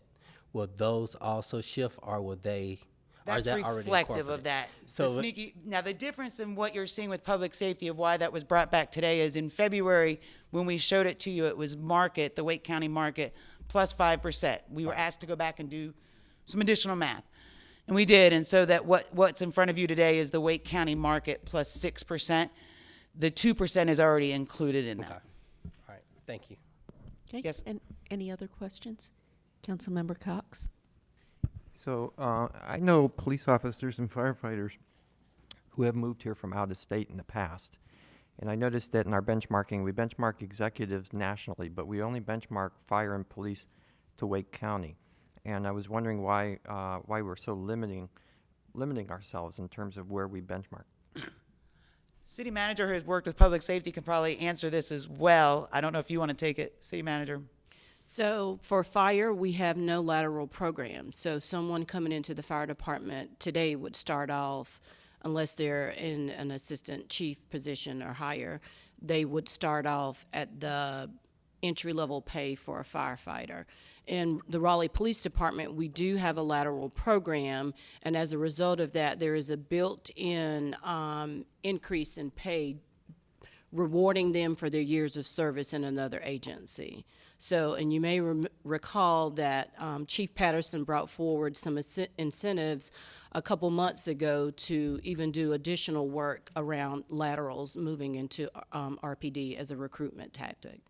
will those also shift, or will they? That's reflective of that. So now the difference in what you're seeing with public safety of why that was brought back today is in February when we showed it to you, it was market, the Wake County market, plus 5%. We were asked to go back and do some additional math, and we did. And so that what's in front of you today is the Wake County market plus 6%. The 2% is already included in that. All right, thank you. Okay. Yes. And any other questions? Councilmember Cox? So I know police officers and firefighters who have moved here from out of state in the past. And I noticed that in our benchmarking, we benchmark executives nationally, but we only benchmark fire and police to Wake County. And I was wondering why we're so limiting ourselves in terms of where we benchmark. City manager who has worked with public safety can probably answer this as well. I don't know if you want to take it, city manager. So for fire, we have no lateral program. So someone coming into the fire department today would start off, unless they're in an assistant chief position or higher, they would start off at the entry-level pay for a firefighter. In the Raleigh Police Department, we do have a lateral program, and as a result of that, there is a built-in increase in pay rewarding them for their years of service in another agency. So, and you may recall that Chief Patterson brought forward some incentives a couple months ago to even do additional work around laterals moving into RPD as a recruitment tactic.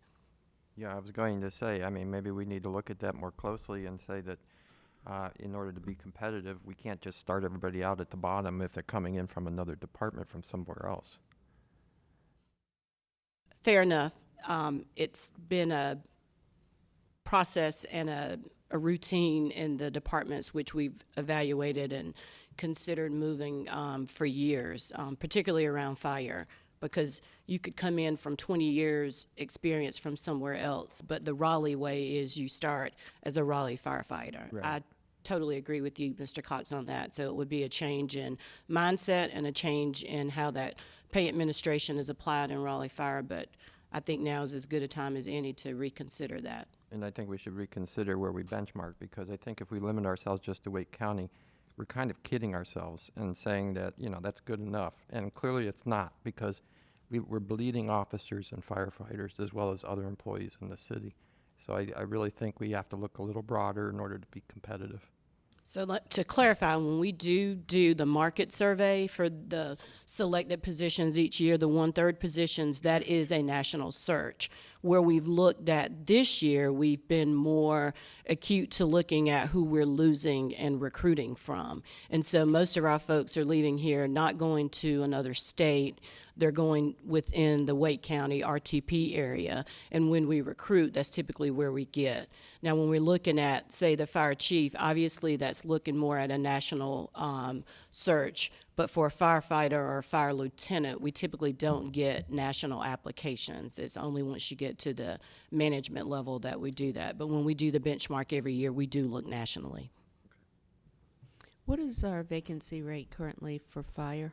Yeah, I was going to say, I mean, maybe we need to look at that more closely and say that in order to be competitive, we can't just start everybody out at the bottom if they're coming in from another department from somewhere else. Fair enough. It's been a process and a routine in the departments which we've evaluated and considered moving for years, particularly around fire, because you could come in from 20 years experience from somewhere else, but the Raleigh way is you start as a Raleigh firefighter. Right. I totally agree with you, Mr. Cox, on that. So it would be a change in mindset and a change in how that pay administration is applied in Raleigh Fire, but I think now is as good a time as any to reconsider that. And I think we should reconsider where we benchmark, because I think if we limit ourselves just to Wake County, we're kind of kidding ourselves and saying that, you know, that's good enough. And clearly it's not, because we're bleeding officers and firefighters as well as other employees in the city. So I really think we have to look a little broader in order to be competitive. So to clarify, when we do the market survey for the selected positions each year, the 1/3 positions, that is a national search. Where we've looked at this year, we've been more acute to looking at who we're losing and recruiting from. And so most of our folks are leaving here, not going to another state. They're going within the Wake County RTP area. And when we recruit, that's typically where we get. Now, when we're looking at, say, the fire chief, obviously that's looking more at a national search. But for a firefighter or a fire lieutenant, we typically don't get national applications. It's only once you get to the management level that we do that. But when we do the benchmark every year, we do look nationally. What is our vacancy rate currently for fire?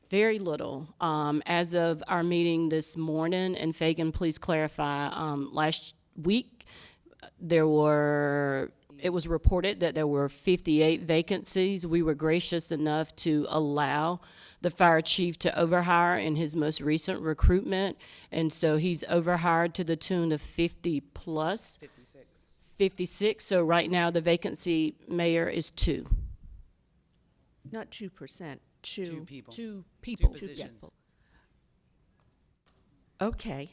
Very little. As of our meeting this morning, and Fagan, please clarify, last week it was reported that there were 58 vacancies. We were gracious enough to allow the fire chief to overhire in his most recent recruitment. And so he's overhired to the tune of 50 plus. 56. So right now the vacancy, Mayor, is 2. Not 2%. Two people. Two people. Two positions. Yes. Okay.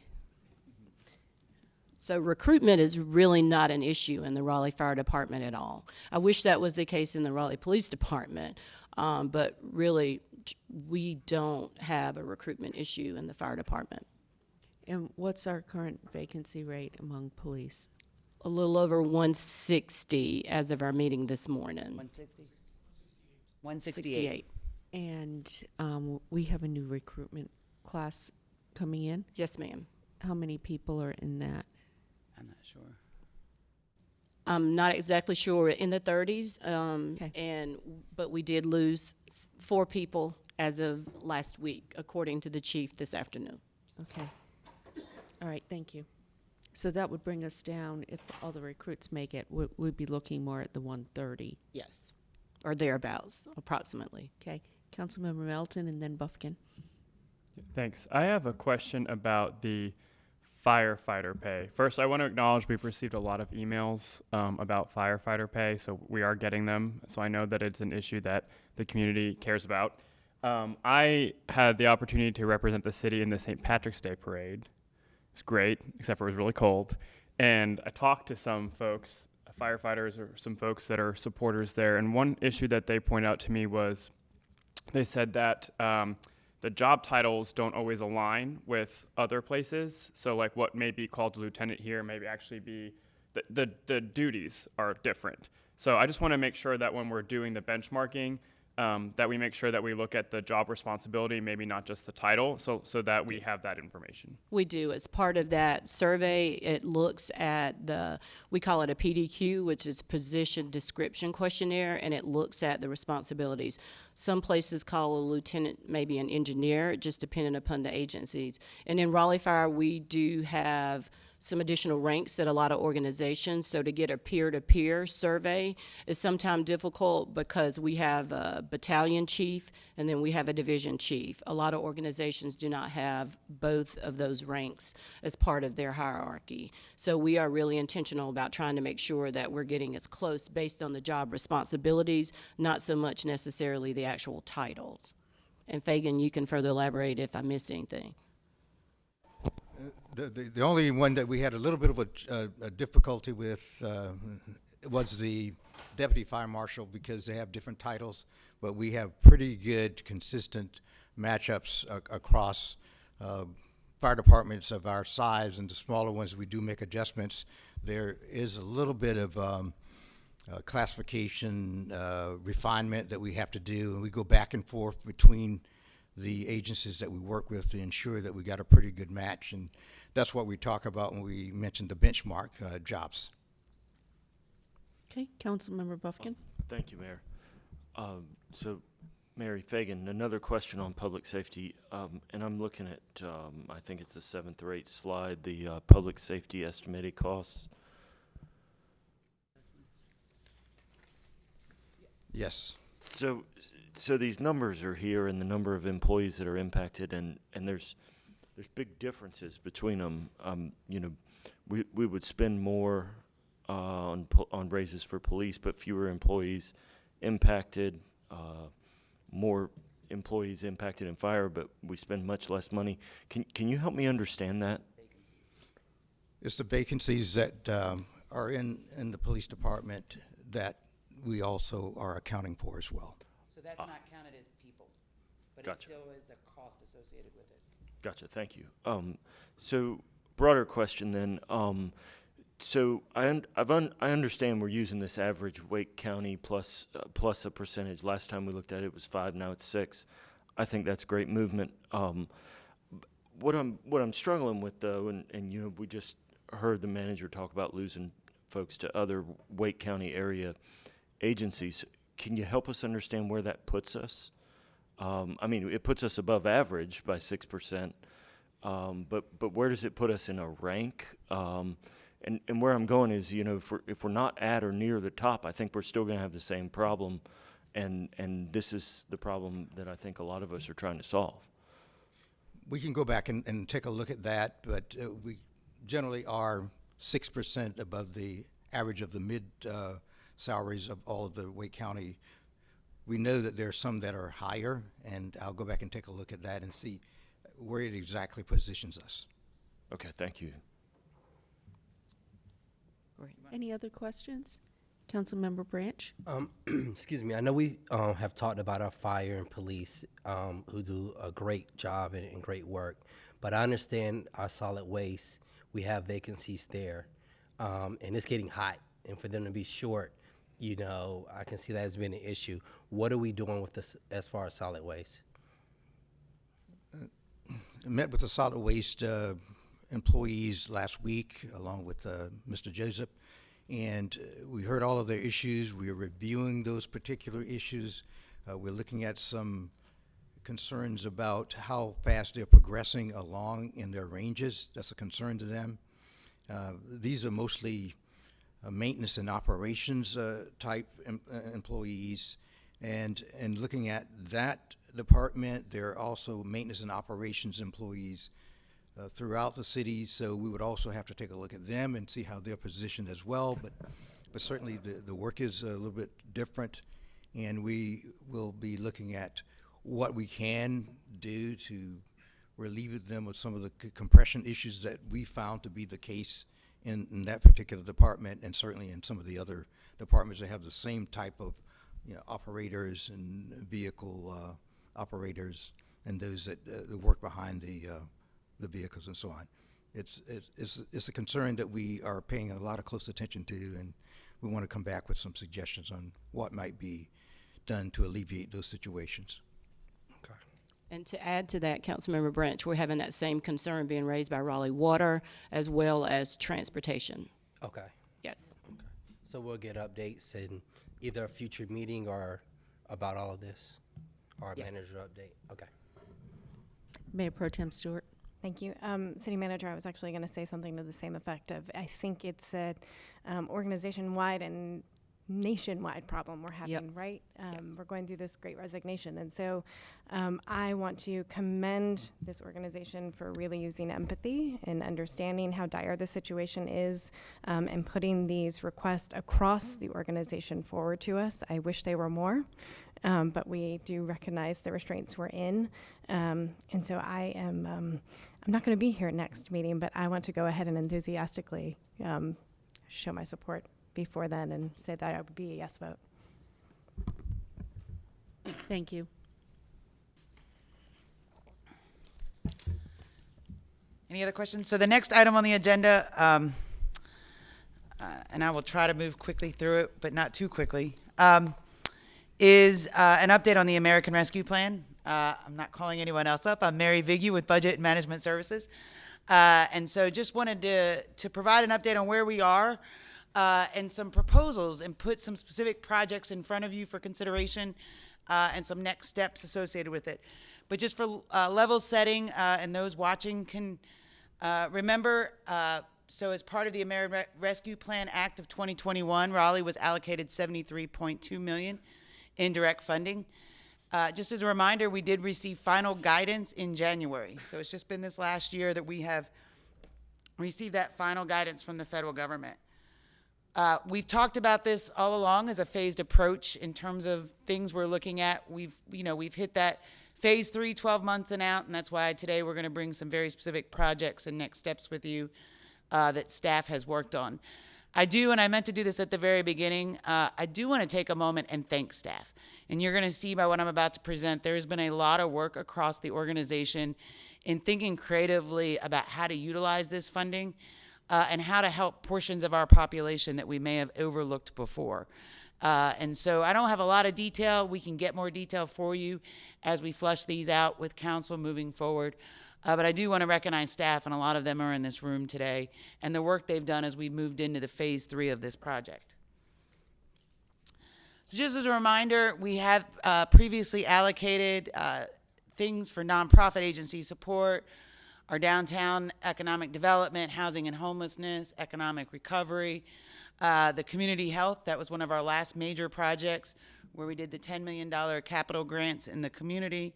So recruitment is really not an issue in the Raleigh Fire Department at all. I wish that was the case in the Raleigh Police Department, but really we don't have a recruitment issue in the fire department. And what's our current vacancy rate among police? A little over 160 as of our meeting this morning. 160? 168. And we have a new recruitment class coming in. Yes, ma'am. How many people are in that? I'm not sure. I'm not exactly sure. We're in the 30s, Okay. but we did lose 4 people as of last week, according to the chief this afternoon. Okay. All right, thank you. So that would bring us down, if all the recruits make it, we'd be looking more at the 130. Yes, or thereabouts, approximately. Okay. Councilmember Melton and then Buffkin. Thanks. I have a question about the firefighter pay. First, I want to acknowledge we've received a lot of emails about firefighter pay, so we are getting them. So I know that it's an issue that the community cares about. I had the opportunity to represent the city in the St. Patrick's Day parade. It was great, except for it was really cold. And I talked to some folks, firefighters or some folks that are supporters there, and one issue that they pointed out to me was they said that the job titles don't always align with other places. So like what may be called a lieutenant here may actually be, the duties are different. So I just want to make sure that when we're doing the benchmarking, that we make sure that we look at the job responsibility, maybe not just the title, so that we have that information. We do. As part of that survey, it looks at we call it a PDQ, which is Position Description Questionnaire, and it looks at the responsibilities. Some places call a lieutenant maybe an engineer, just depending upon the agencies. And in Raleigh Fire, we do have some additional ranks at a lot of organizations. So to get a peer-to-peer survey is sometimes difficult because we have a battalion chief and then we have a division chief. A lot of organizations do not have both of those ranks as part of their hierarchy. So we are really intentional about trying to make sure that we're getting as close based on the job responsibilities, not so much necessarily the actual titles. And Fagan, you can further elaborate if I missed anything. The only one that we had a little bit of a difficulty with was the deputy fire marshal, because they have different titles, but we have pretty good, consistent matchups across fire departments of our size, and the smaller ones we do make adjustments. There is a little bit of classification refinement that we have to do, and we go back and forth between the agencies that we work with to ensure that we got a pretty good match, and that's what we talk about when we mention the benchmark jobs. Okay, Councilmember Buffkin. Thank you, Mayor. So, Mary Fagan, another question on public safety, and I'm looking at, I think it's the 7th or 8th slide, the public safety estimated costs. Yes. So these numbers are here, and the number of employees that are impacted, and there's big differences between them. You know, we would spend more on raises for police, but fewer employees impacted. More employees impacted in fire, but we spend much less money. Can you help me understand that? It's the vacancies that are in the police department that we also are accounting for as well. So that's not counted as people, but Gotcha. it still is a cost associated with it. Gotcha. Thank you. So broader question then. So I understand we're using this average Wake County plus a percentage. Last time we looked at it, it was 5. Now it's 6. I think that's great movement. What I'm struggling with though, and you know, we just heard the manager talk about losing folks to other Wake County area agencies. Can you help us understand where that puts us? I mean, it puts us above average by 6%, but where does it put us in a rank? And where I'm going is, you know, if we're not at or near the top, I think we're still going to have the same problem, and this is the problem that I think a lot of us are trying to solve. We can go back and take a look at that, but we generally are 6% above the average of the mid salaries of all of the Wake County. We know that there are some that are higher, and I'll go back and take a look at that and see where it exactly positions us. Okay, thank you. Great. Any other questions? Councilmember Branch? Excuse me. I know we have talked about our fire and police who do a great job and great work, but I understand our solid waste, we have vacancies there, and it's getting hot, and for them to be short, you know, I can see that has been an issue. What are we doing with this as far as solid waste? I met with the solid waste employees last week, along with Mr. Joseph, and we heard all of their issues. We are reviewing those particular issues. We're looking at some concerns about how fast they're progressing along in their ranges. That's a concern to them. These are mostly maintenance and operations type employees, and looking at that department, there are also maintenance and operations employees throughout the city, so we would also have to take a look at them and see how they're positioned as well, but certainly the work is a little bit different, and we will be looking at what we can do to relieve them of some of the compression issues that we found to be the case in that particular department, and certainly in some of the other departments that have the same type of, you know, operators and vehicle operators and those that work behind the vehicles and so on. It's a concern that we are paying a lot of close attention to, and we want to come back with some suggestions on what might be done to alleviate those situations. Okay. And to add to that, Councilmember Branch, we're having that same concern being raised by Raleigh Water as well as transportation. Okay. Yes. Okay. So we'll get updates in either a future meeting or about all of this, or a Yes. manager update. Okay. Mayor Pro Tem Stewart? Thank you. City Manager, I was actually going to say something to the same effect of, I think it's a organization-wide and nationwide problem we're having, Yep. right? We're going through this great resignation. And so I want to commend this organization for really using empathy and understanding how dire the situation is and putting these requests across the organization forward to us. I wish they were more, but we do recognize the restraints we're in. And so I'm not going to be here next meeting, but I want to go ahead and enthusiastically show my support before then and say that I would be a yes vote. Thank you. Any other questions? So the next item on the agenda, and I will try to move quickly through it, but not too quickly, is an update on the American Rescue Plan. I'm not calling anyone else up. I'm Mary Vigue with Budget and Management Services. And so just wanted to provide an update on where we are and some proposals and put some specific projects in front of you for consideration and some next steps associated with it. But just for level setting and those watching can remember, so as part of the American Rescue Plan Act of 2021, Raleigh was allocated $73.2 million in direct funding. Just as a reminder, we did receive final guidance in January. So it's just been this last year that we have received that final guidance from the federal government. We've talked about this all along as a phased approach in terms of things we're looking at. We've hit that phase 3, 12 months and out, and that's why today we're going to bring some very specific projects and next steps with you that staff has worked on. I do, and I meant to do this at the very beginning, I do want to take a moment and thank staff. And you're going to see by what I'm about to present, there has been a lot of work across the organization in thinking creatively about how to utilize this funding and how to help portions of our population that we may have overlooked before. And so I don't have a lot of detail. We can get more detail for you as we flush these out with council moving forward. But I do want to recognize staff, and a lot of them are in this room today, and the work they've done as we moved into the phase 3 of this project. So just as a reminder, we have previously allocated things for nonprofit agency support, our downtown economic development, housing and homelessness, economic recovery, the community health. That was one of our last major projects where we did the $10 million capital grants in the community.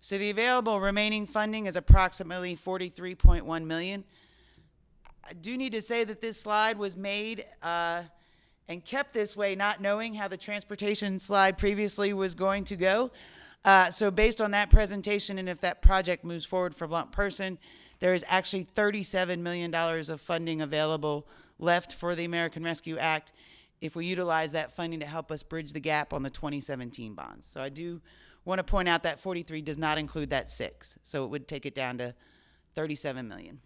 So the available remaining funding is approximately $43.1 million. I do need to say that this slide was made and kept this way, not knowing how the transportation slide previously was going to go. So based on that presentation, and if that project moves forward for Blunt Person, there is actually $37 million of funding available left for the American Rescue Act if we utilize that funding to help us bridge the gap on the 2017 bonds. So I do want to point out that 43 does not include that 6, so it would take it down to 37 million.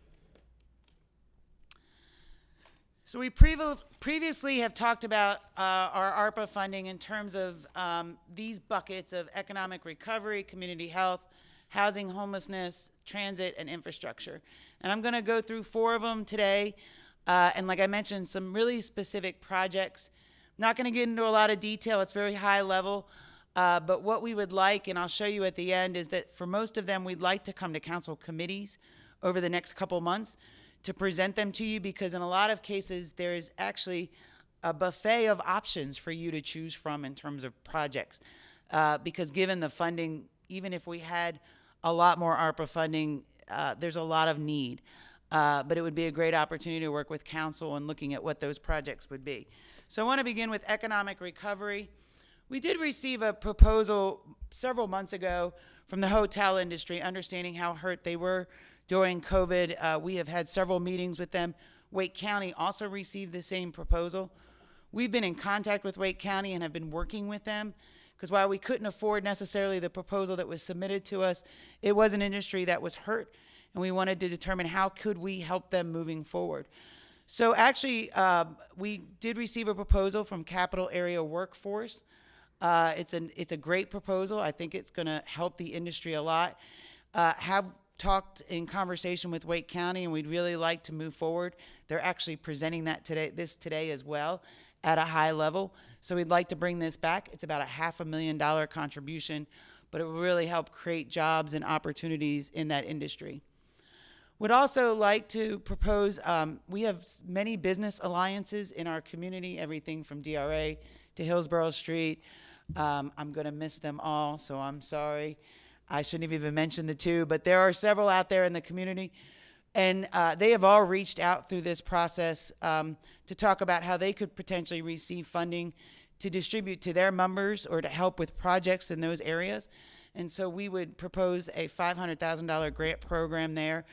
So we previously have talked about our ARPA funding in terms of these buckets of economic recovery, community health, housing, homelessness, transit, and infrastructure. And I'm going to go through 4 of them today. And like I mentioned, some really specific projects. Not going to get into a lot of detail. It's very high level. But what we would like, and I'll show you at the end, is that for most of them, we'd like to come to council committees over the next couple months to present them to you, because in a lot of cases, there's actually a buffet of options for you to choose from in terms of projects. Because given the funding, even if we had a lot more ARPA funding, there's a lot of need. But it would be a great opportunity to work with council and looking at what those projects would be. So I want to begin with economic recovery. We did receive a proposal several months ago from the hotel industry, understanding how hurt they were during COVID. We have had several meetings with them. Wake County also received the same proposal. We've been in contact with Wake County and have been working with them, because while we couldn't afford necessarily the proposal that was submitted to us, it was an industry that was hurt, and we wanted to determine how could we help them moving forward. So actually, we did receive a proposal from Capital Area Workforce. It's a great proposal. I think it's going to help the industry a lot. Have talked in conversation with Wake County, and we'd really like to move forward. They're actually presenting that today as well at a high level. So we'd like to bring this back. It's about a $500,000 contribution, but it will really help create jobs and opportunities in that industry. Would also like to propose, we have many business alliances in our community, everything from DRA to Hillsborough Street. I'm going to miss them all, so I'm sorry. I shouldn't have even mentioned the two, but there are several out there in the community. And they have all reached out through this process to talk about how they could potentially receive funding to distribute to their members or to help with projects in those areas. And so we would propose a $500,000 grant program there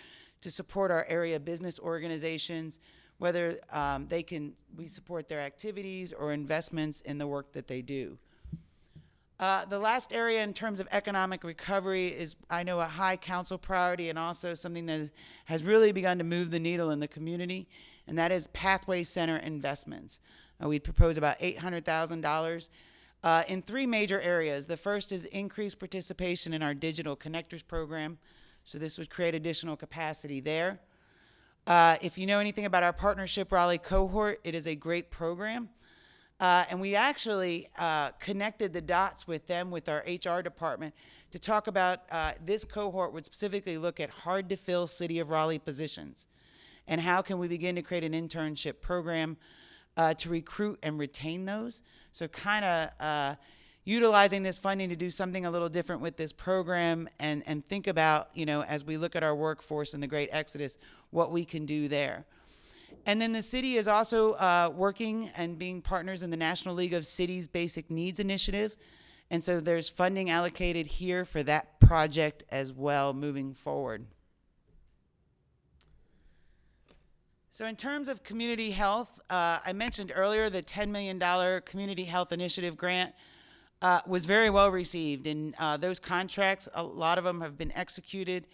to support our area business organizations, whether we support their activities or investments in the work that they do. The last area in terms of economic recovery is, I know, a high council priority and also something that has really begun to move the needle in the community, and that is Pathway Center investments. We propose about $800,000 in three major areas. The first is increased participation in our digital connectors program. So this would create additional capacity there. If you know anything about our partnership Raleigh cohort, it is a great program. And we actually connected the dots with them, with our HR department, to talk about this cohort would specifically look at hard-to-fill City of Raleigh positions. And how can we begin to create an internship program to recruit and retain those? So kind of utilizing this funding to do something a little different with this program and think about, as we look at our workforce and the great exodus, what we can do there. And then the city is also working and being partners in the National League of Cities Basic Needs Initiative. And so there's funding allocated here for that project as well moving forward. So in terms of community health, I mentioned earlier the $10 million Community Health Initiative grant was very well received. And those contracts, a lot of them have been executed.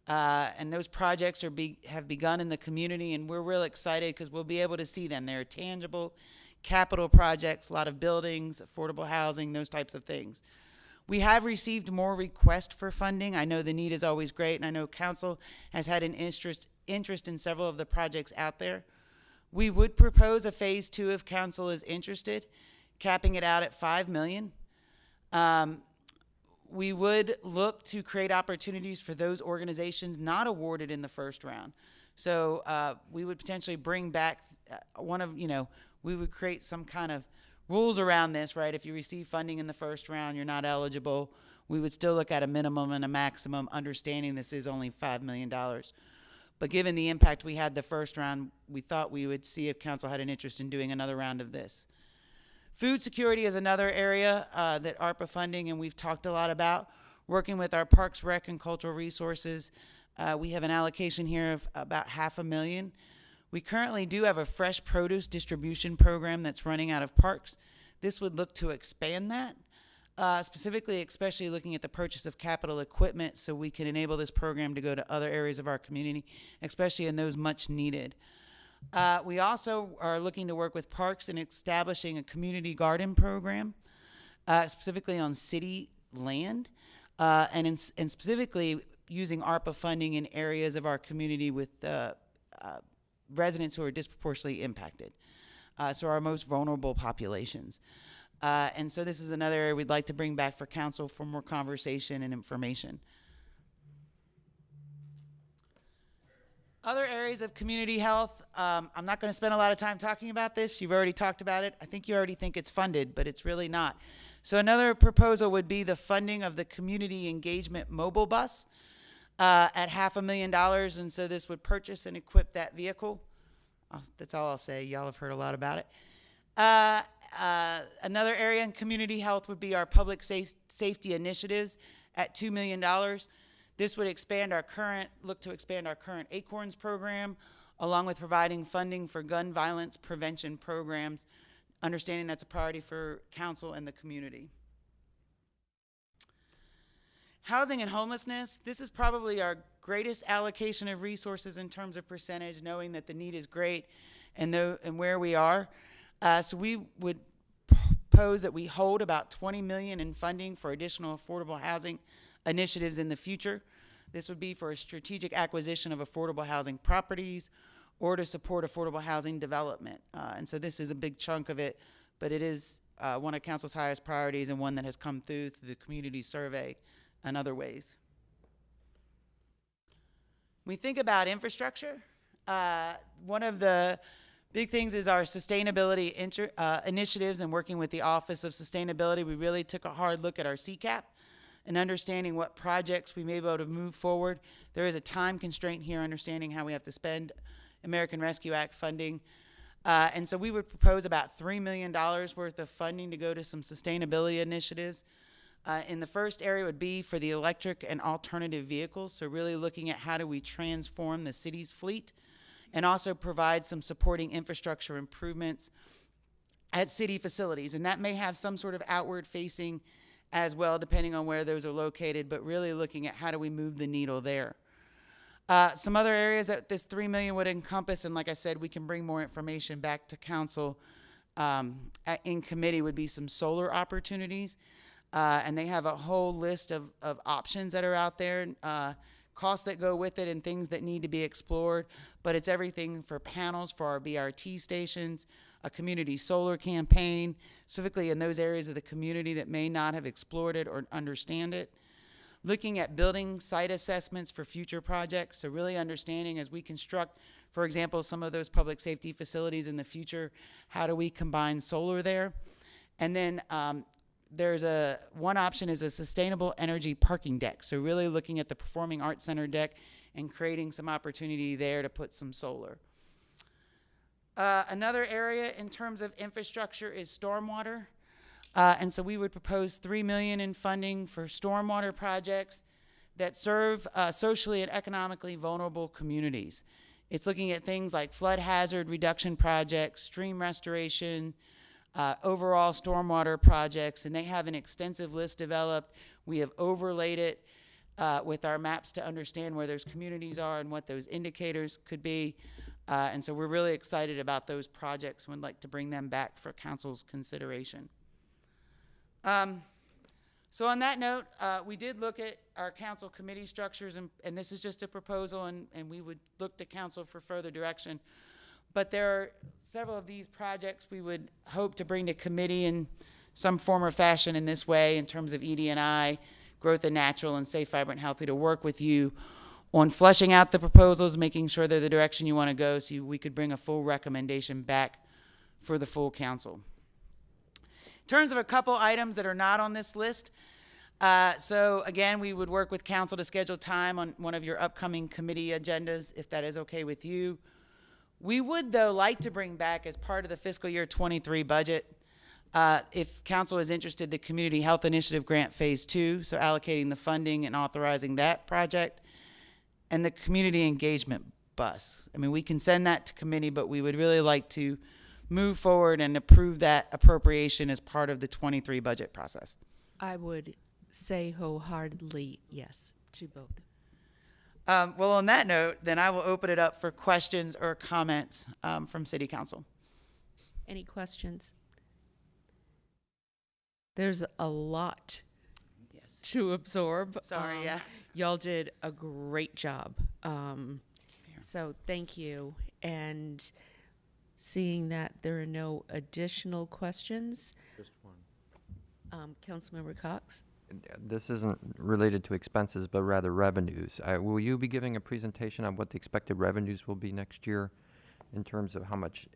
And those projects have begun in the community, and we're real excited because we'll be able to see them. They're tangible capital projects, a lot of buildings, affordable housing, those types of things. We have received more requests for funding. I know the need is always great, and I know council has had an interest in several of the projects out there. We would propose a phase 2 if council is interested, capping it out at $5 million. We would look to create opportunities for those organizations not awarded in the first round. So we would potentially bring back we would create some kind of rules around this, right? If you receive funding in the first round, you're not eligible. We would still look at a minimum and a maximum, understanding this is only $5 million. But given the impact we had the first round, we thought we would see if council had an interest in doing another round of this. Food security is another area that ARPA funding, and we've talked a lot about, working with our Parks, Rec, and Cultural Resources. We have an allocation here of about $500,000. We currently do have a fresh produce distribution program that's running out of parks. This would look to expand that, specifically, especially looking at the purchase of capital equipment so we can enable this program to go to other areas of our community, especially in those much needed. We also are looking to work with parks in establishing a community garden program, specifically on city land, and specifically using ARPA funding in areas of our community with residents who are disproportionately impacted, so our most vulnerable populations. And so this is another area we'd like to bring back for council for more conversation and information. Other areas of community health, I'm not going to spend a lot of time talking about this. You've already talked about it. I think you already think it's funded, but it's really not. So another proposal would be the funding of the community engagement mobile bus at $500,000. And so this would purchase and equip that vehicle. That's all I'll say. Y'all have heard a lot about it. Another area in community health would be our public safety initiatives at $2 million. This would look to expand our current ACORNS program, along with providing funding for gun violence prevention programs, understanding that's a priority for council and the community. Housing and homelessness, this is probably our greatest allocation of resources in terms of percentage, knowing that the need is great and where we are. So we would propose that we hold about $20 million in funding for additional affordable housing initiatives in the future. This would be for a strategic acquisition of affordable housing properties or to support affordable housing development. And so this is a big chunk of it, but it is one of council's highest priorities and one that has come through the community survey and other ways. we think about infrastructure, one of the big things is our sustainability initiatives, and working with the Office of Sustainability. We really took a hard look at our CCAP and understanding what projects we may be able to move forward. There is a time constraint here, understanding how we have to spend American Rescue Act funding. And so we would propose about $3 million worth of funding to go to some sustainability initiatives. In the first area would be for the electric and alternative vehicles, so really looking at how do we transform the city's fleet, and also provide some supporting infrastructure improvements at city facilities. And that may have some sort of outward facing as well, depending on where those are located, but really looking at how do we move the needle there. Some other areas that this $3 million would encompass, and like I said, we can bring more information back to council in committee, would be some solar opportunities. And they have a whole list of options that are out there, costs that go with it and things that need to be explored. But it's everything for panels for our BRT stations, a community solar campaign, specifically in those areas of the community that may not have explored it or understand it. Looking at building site assessments for future projects, so really understanding as we construct, for example, some of those public safety facilities in the future, how do we combine solar there? And then there's one option is a sustainable energy parking deck. So really looking at the Performing Arts Center deck and creating some opportunity there to put some solar. Another area in terms of infrastructure is stormwater. And so we would propose $3 million in funding for stormwater projects that serve socially and economically vulnerable communities. It's looking at things like flood hazard reduction projects, stream restoration, overall stormwater projects, and they have an extensive list developed. We have overlaid it with our maps to understand where those communities are and what those indicators could be. And so we're really excited about those projects and would like to bring them back for council's consideration. So on that note, we did look at our council committee structures, and this is just a proposal, and we would look to council for further direction. But there are several of these projects we would hope to bring to committee in some form or fashion in this way, in terms of ED&I, growth and natural, and safe, vibrant, healthy, to work with you on fleshing out the proposals, making sure they're the direction you want to go, so we could bring a full recommendation back for the full council. In terms of a couple items that are not on this list, so again, we would work with council to schedule time on one of your upcoming committee agendas, if that is okay with you. We would, though, like to bring back, as part of the fiscal year 23 budget, if council is interested, the Community Health Initiative Grant Phase 2, so allocating the funding and authorizing that project, and the Community Engagement Bus. I mean, we can send that to committee, but we would really like to move forward and approve that appropriation as part of the 23 budget process. I would say wholeheartedly yes to both. Well, on that note, then I will open it up for questions or comments from City Council. Any questions? There's a lot to absorb. Sorry, yes. Y'all did a great job. So thank you. And seeing that there are no additional questions. Just one. Councilmember Cox? This isn't related to expenses, but rather revenues. Will you be giving a presentation on what the expected revenues will be next year in terms of how much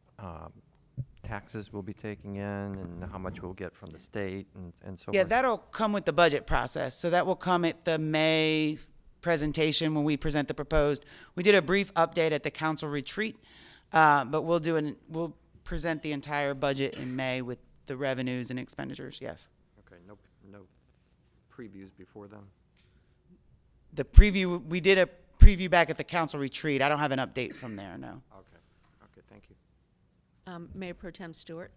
taxes we'll be taking in and how much we'll get from the state and so Yeah, forth? that'll come with the budget process. So that will come at the May presentation when we present the proposed. We did a brief update at the council retreat, but we'll present the entire budget in May with the revenues and expenditures, yes. Okay, no previews before then? The preview, we did a preview back at the council retreat. I don't have an update from there, no. Okay, thank you. Mayor Pro Tem Stewart?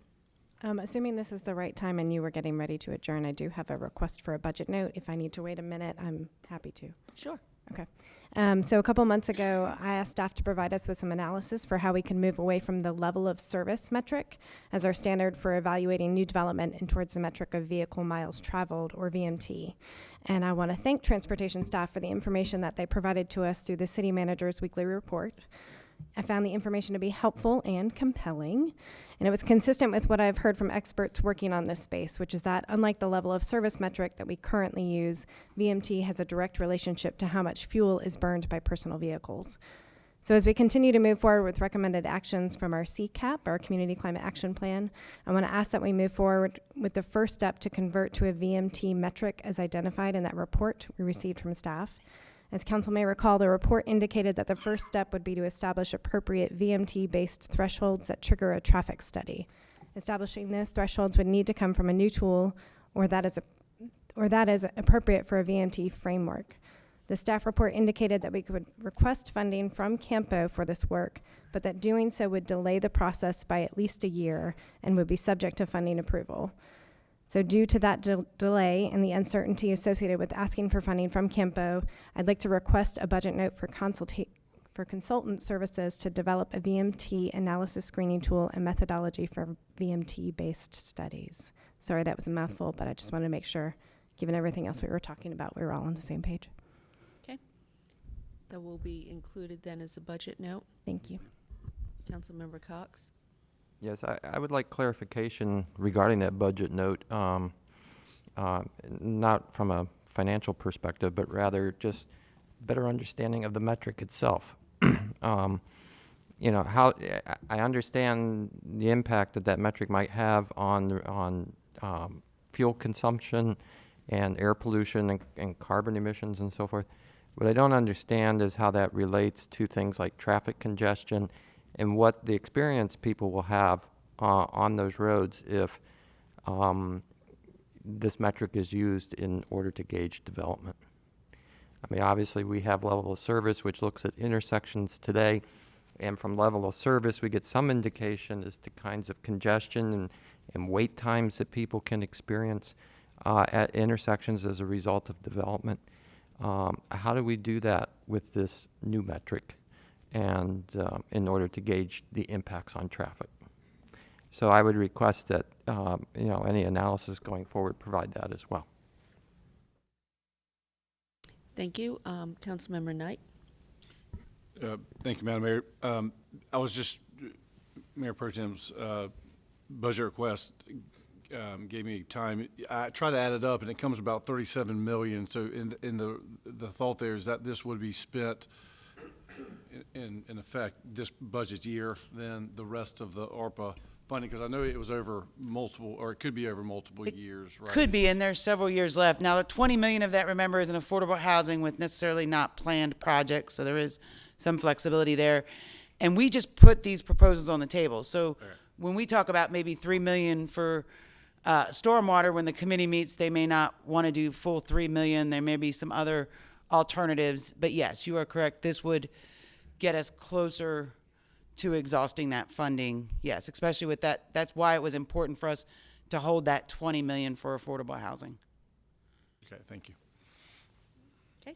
Assuming this is the right time and you were getting ready to adjourn, I do have a request for a budget note. If I need to wait a minute, I'm happy to. Sure. Okay. So a couple months ago, I asked staff to provide us with some analysis for how we can move away from the level of service metric as our standard for evaluating new development and towards the metric of vehicle miles traveled, or VMT. And I want to thank transportation staff for the information that they provided to us through the city manager's weekly report. I found the information to be helpful and compelling, and it was consistent with what I've heard from experts working on this space, which is that unlike the level of service metric that we currently use, VMT has a direct relationship to how much fuel is burned by personal vehicles. So as we continue to move forward with recommended actions from our CCAP, our Community Climate Action Plan, I want to ask that we move forward with the first step to convert to a VMT metric as identified in that report we received from staff. As Council may recall, the report indicated that the first step would be to establish appropriate VMT-based thresholds that trigger a traffic study. Establishing those thresholds would need to come from a new tool or that is appropriate for a VMT framework. The staff report indicated that we could request funding from Campo for this work, but that doing so would delay the process by at least a year and would be subject to funding approval. So due to that delay and the uncertainty associated with asking for funding from Campo, I'd like to request a budget note for consultant services to develop a VMT analysis screening tool and methodology for VMT-based studies. Sorry, that was a mouthful, but I just wanted to make sure, given everything else we were talking about, we were all on the same page. Okay. That will be included then as a budget note. Thank you. Councilmember Cox. Yes, I would like clarification regarding that budget note, not from a financial perspective, but rather just better understanding of the metric itself. You know, how I understand the impact that that metric might have on fuel consumption and air pollution and carbon emissions and so forth. What I don't understand is how that relates to things like traffic congestion and what the experience people will have on those roads if this metric is used in order to gauge development. I mean, obviously we have level of service, which looks at intersections today, and from level of service we get some indication as to kinds of congestion and wait times that people can experience at intersections as a result of development. How do we do that with this new metric and in order to gauge the impacts on traffic? So I would request that you know, any analysis going forward provide that as well. Thank you. Councilmember Knight. Thank you, Madam Mayor. I was just, Mayor Pro Tem's budget request gave me time. I tried to add it up, and it comes about 37 million. So in the thought there is that this would be spent in effect this budget year, then the rest of the ARPA funding, because I know it was over multiple, or it could be over multiple years, right? Could be, and there's several years left. Now, the 20 million of that, remember, is an affordable housing with necessarily not planned projects, so there is some flexibility there. And we just put these proposals on the table. So when we talk about maybe 3 million for stormwater, when the committee meets, they may not want to do full 3 million. There may be some other alternatives, but yes, you are correct. This would get us closer to exhausting that funding. Yes, especially with that. That's why it was important for us to hold that 20 million for affordable housing. Okay, thank you. Okay.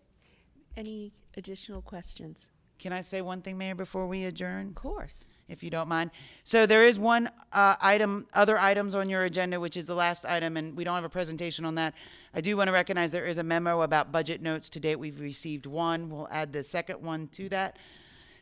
Any additional questions? Can I say one thing, Mayor, before we adjourn? Of course. If you don't mind. So there is one other items on your agenda, which is the last item, and we don't have a presentation on that. I do want to recognize there is a memo about budget notes. To date, we've received one. We'll add the second one to that.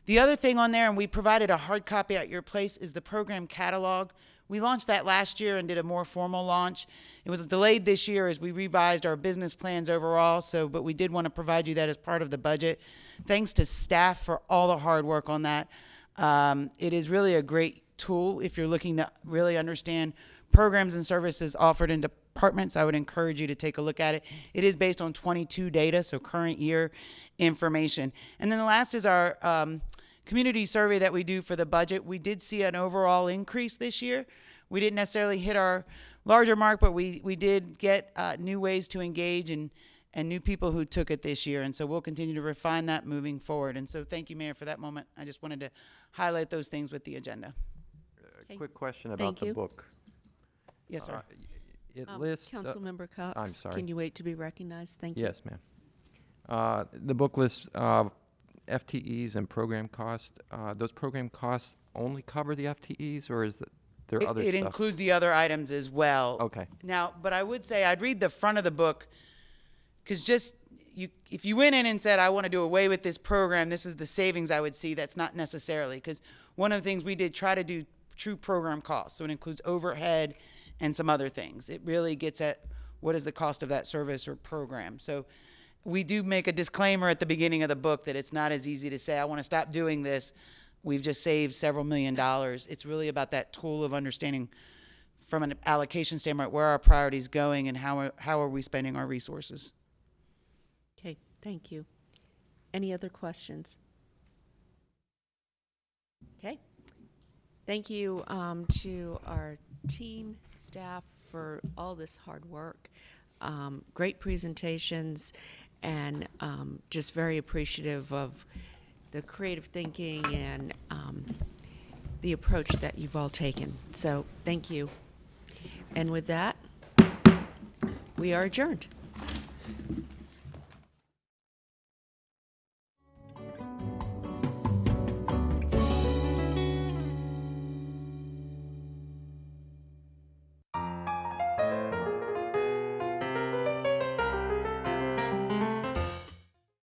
The other thing on there, and we provided a hard copy at your place, is the program catalog. We launched that last year and did a more formal launch. It was delayed this year as we revised our business plans overall, but we did want to provide you that as part of the budget. Thanks to staff for all the hard work on that. It is really a great tool if you're looking to really understand programs and services offered in departments. I would encourage you to take a look at it. It is based on 22 data, so current year information. And then the last is our community survey that we do for the budget. We did see an overall increase this year. We didn't necessarily hit our larger mark, but we did get new ways to engage and new people who took it this year. And so we'll continue to refine that moving forward. And so thank you, Mayor, for that moment. I just wanted to highlight those things with the agenda. A quick question about the book. Yes, sir. It lists... Councilmember Cox, I'm sorry. can you wait to be recognized? Thank you. Yes, ma'am. The book lists FTEs and program costs. Those program costs only cover the FTEs, or is there other stuff? It includes the other items as well. Okay. Now, but I would say I'd read the front of the book, because just, if you went in and said, I want to do away with this program, this is the savings I would see, that's not necessarily, because one of the things we did try to do true program costs. So it includes overhead and some other things. It really gets at what is the cost of that service or program. So we do make a disclaimer at the beginning of the book that it's not as easy to say, I want to stop doing this. We've just saved several $1 million. It's really about that tool of understanding from an allocation standpoint where our priorities going and how are we spending our resources. Okay, thank you. Any other questions? Okay. Thank you to our team, staff, for all this hard work. Great presentations, and just very appreciative of the creative thinking and the approach that you've all taken. So thank you. And with that, we are adjourned.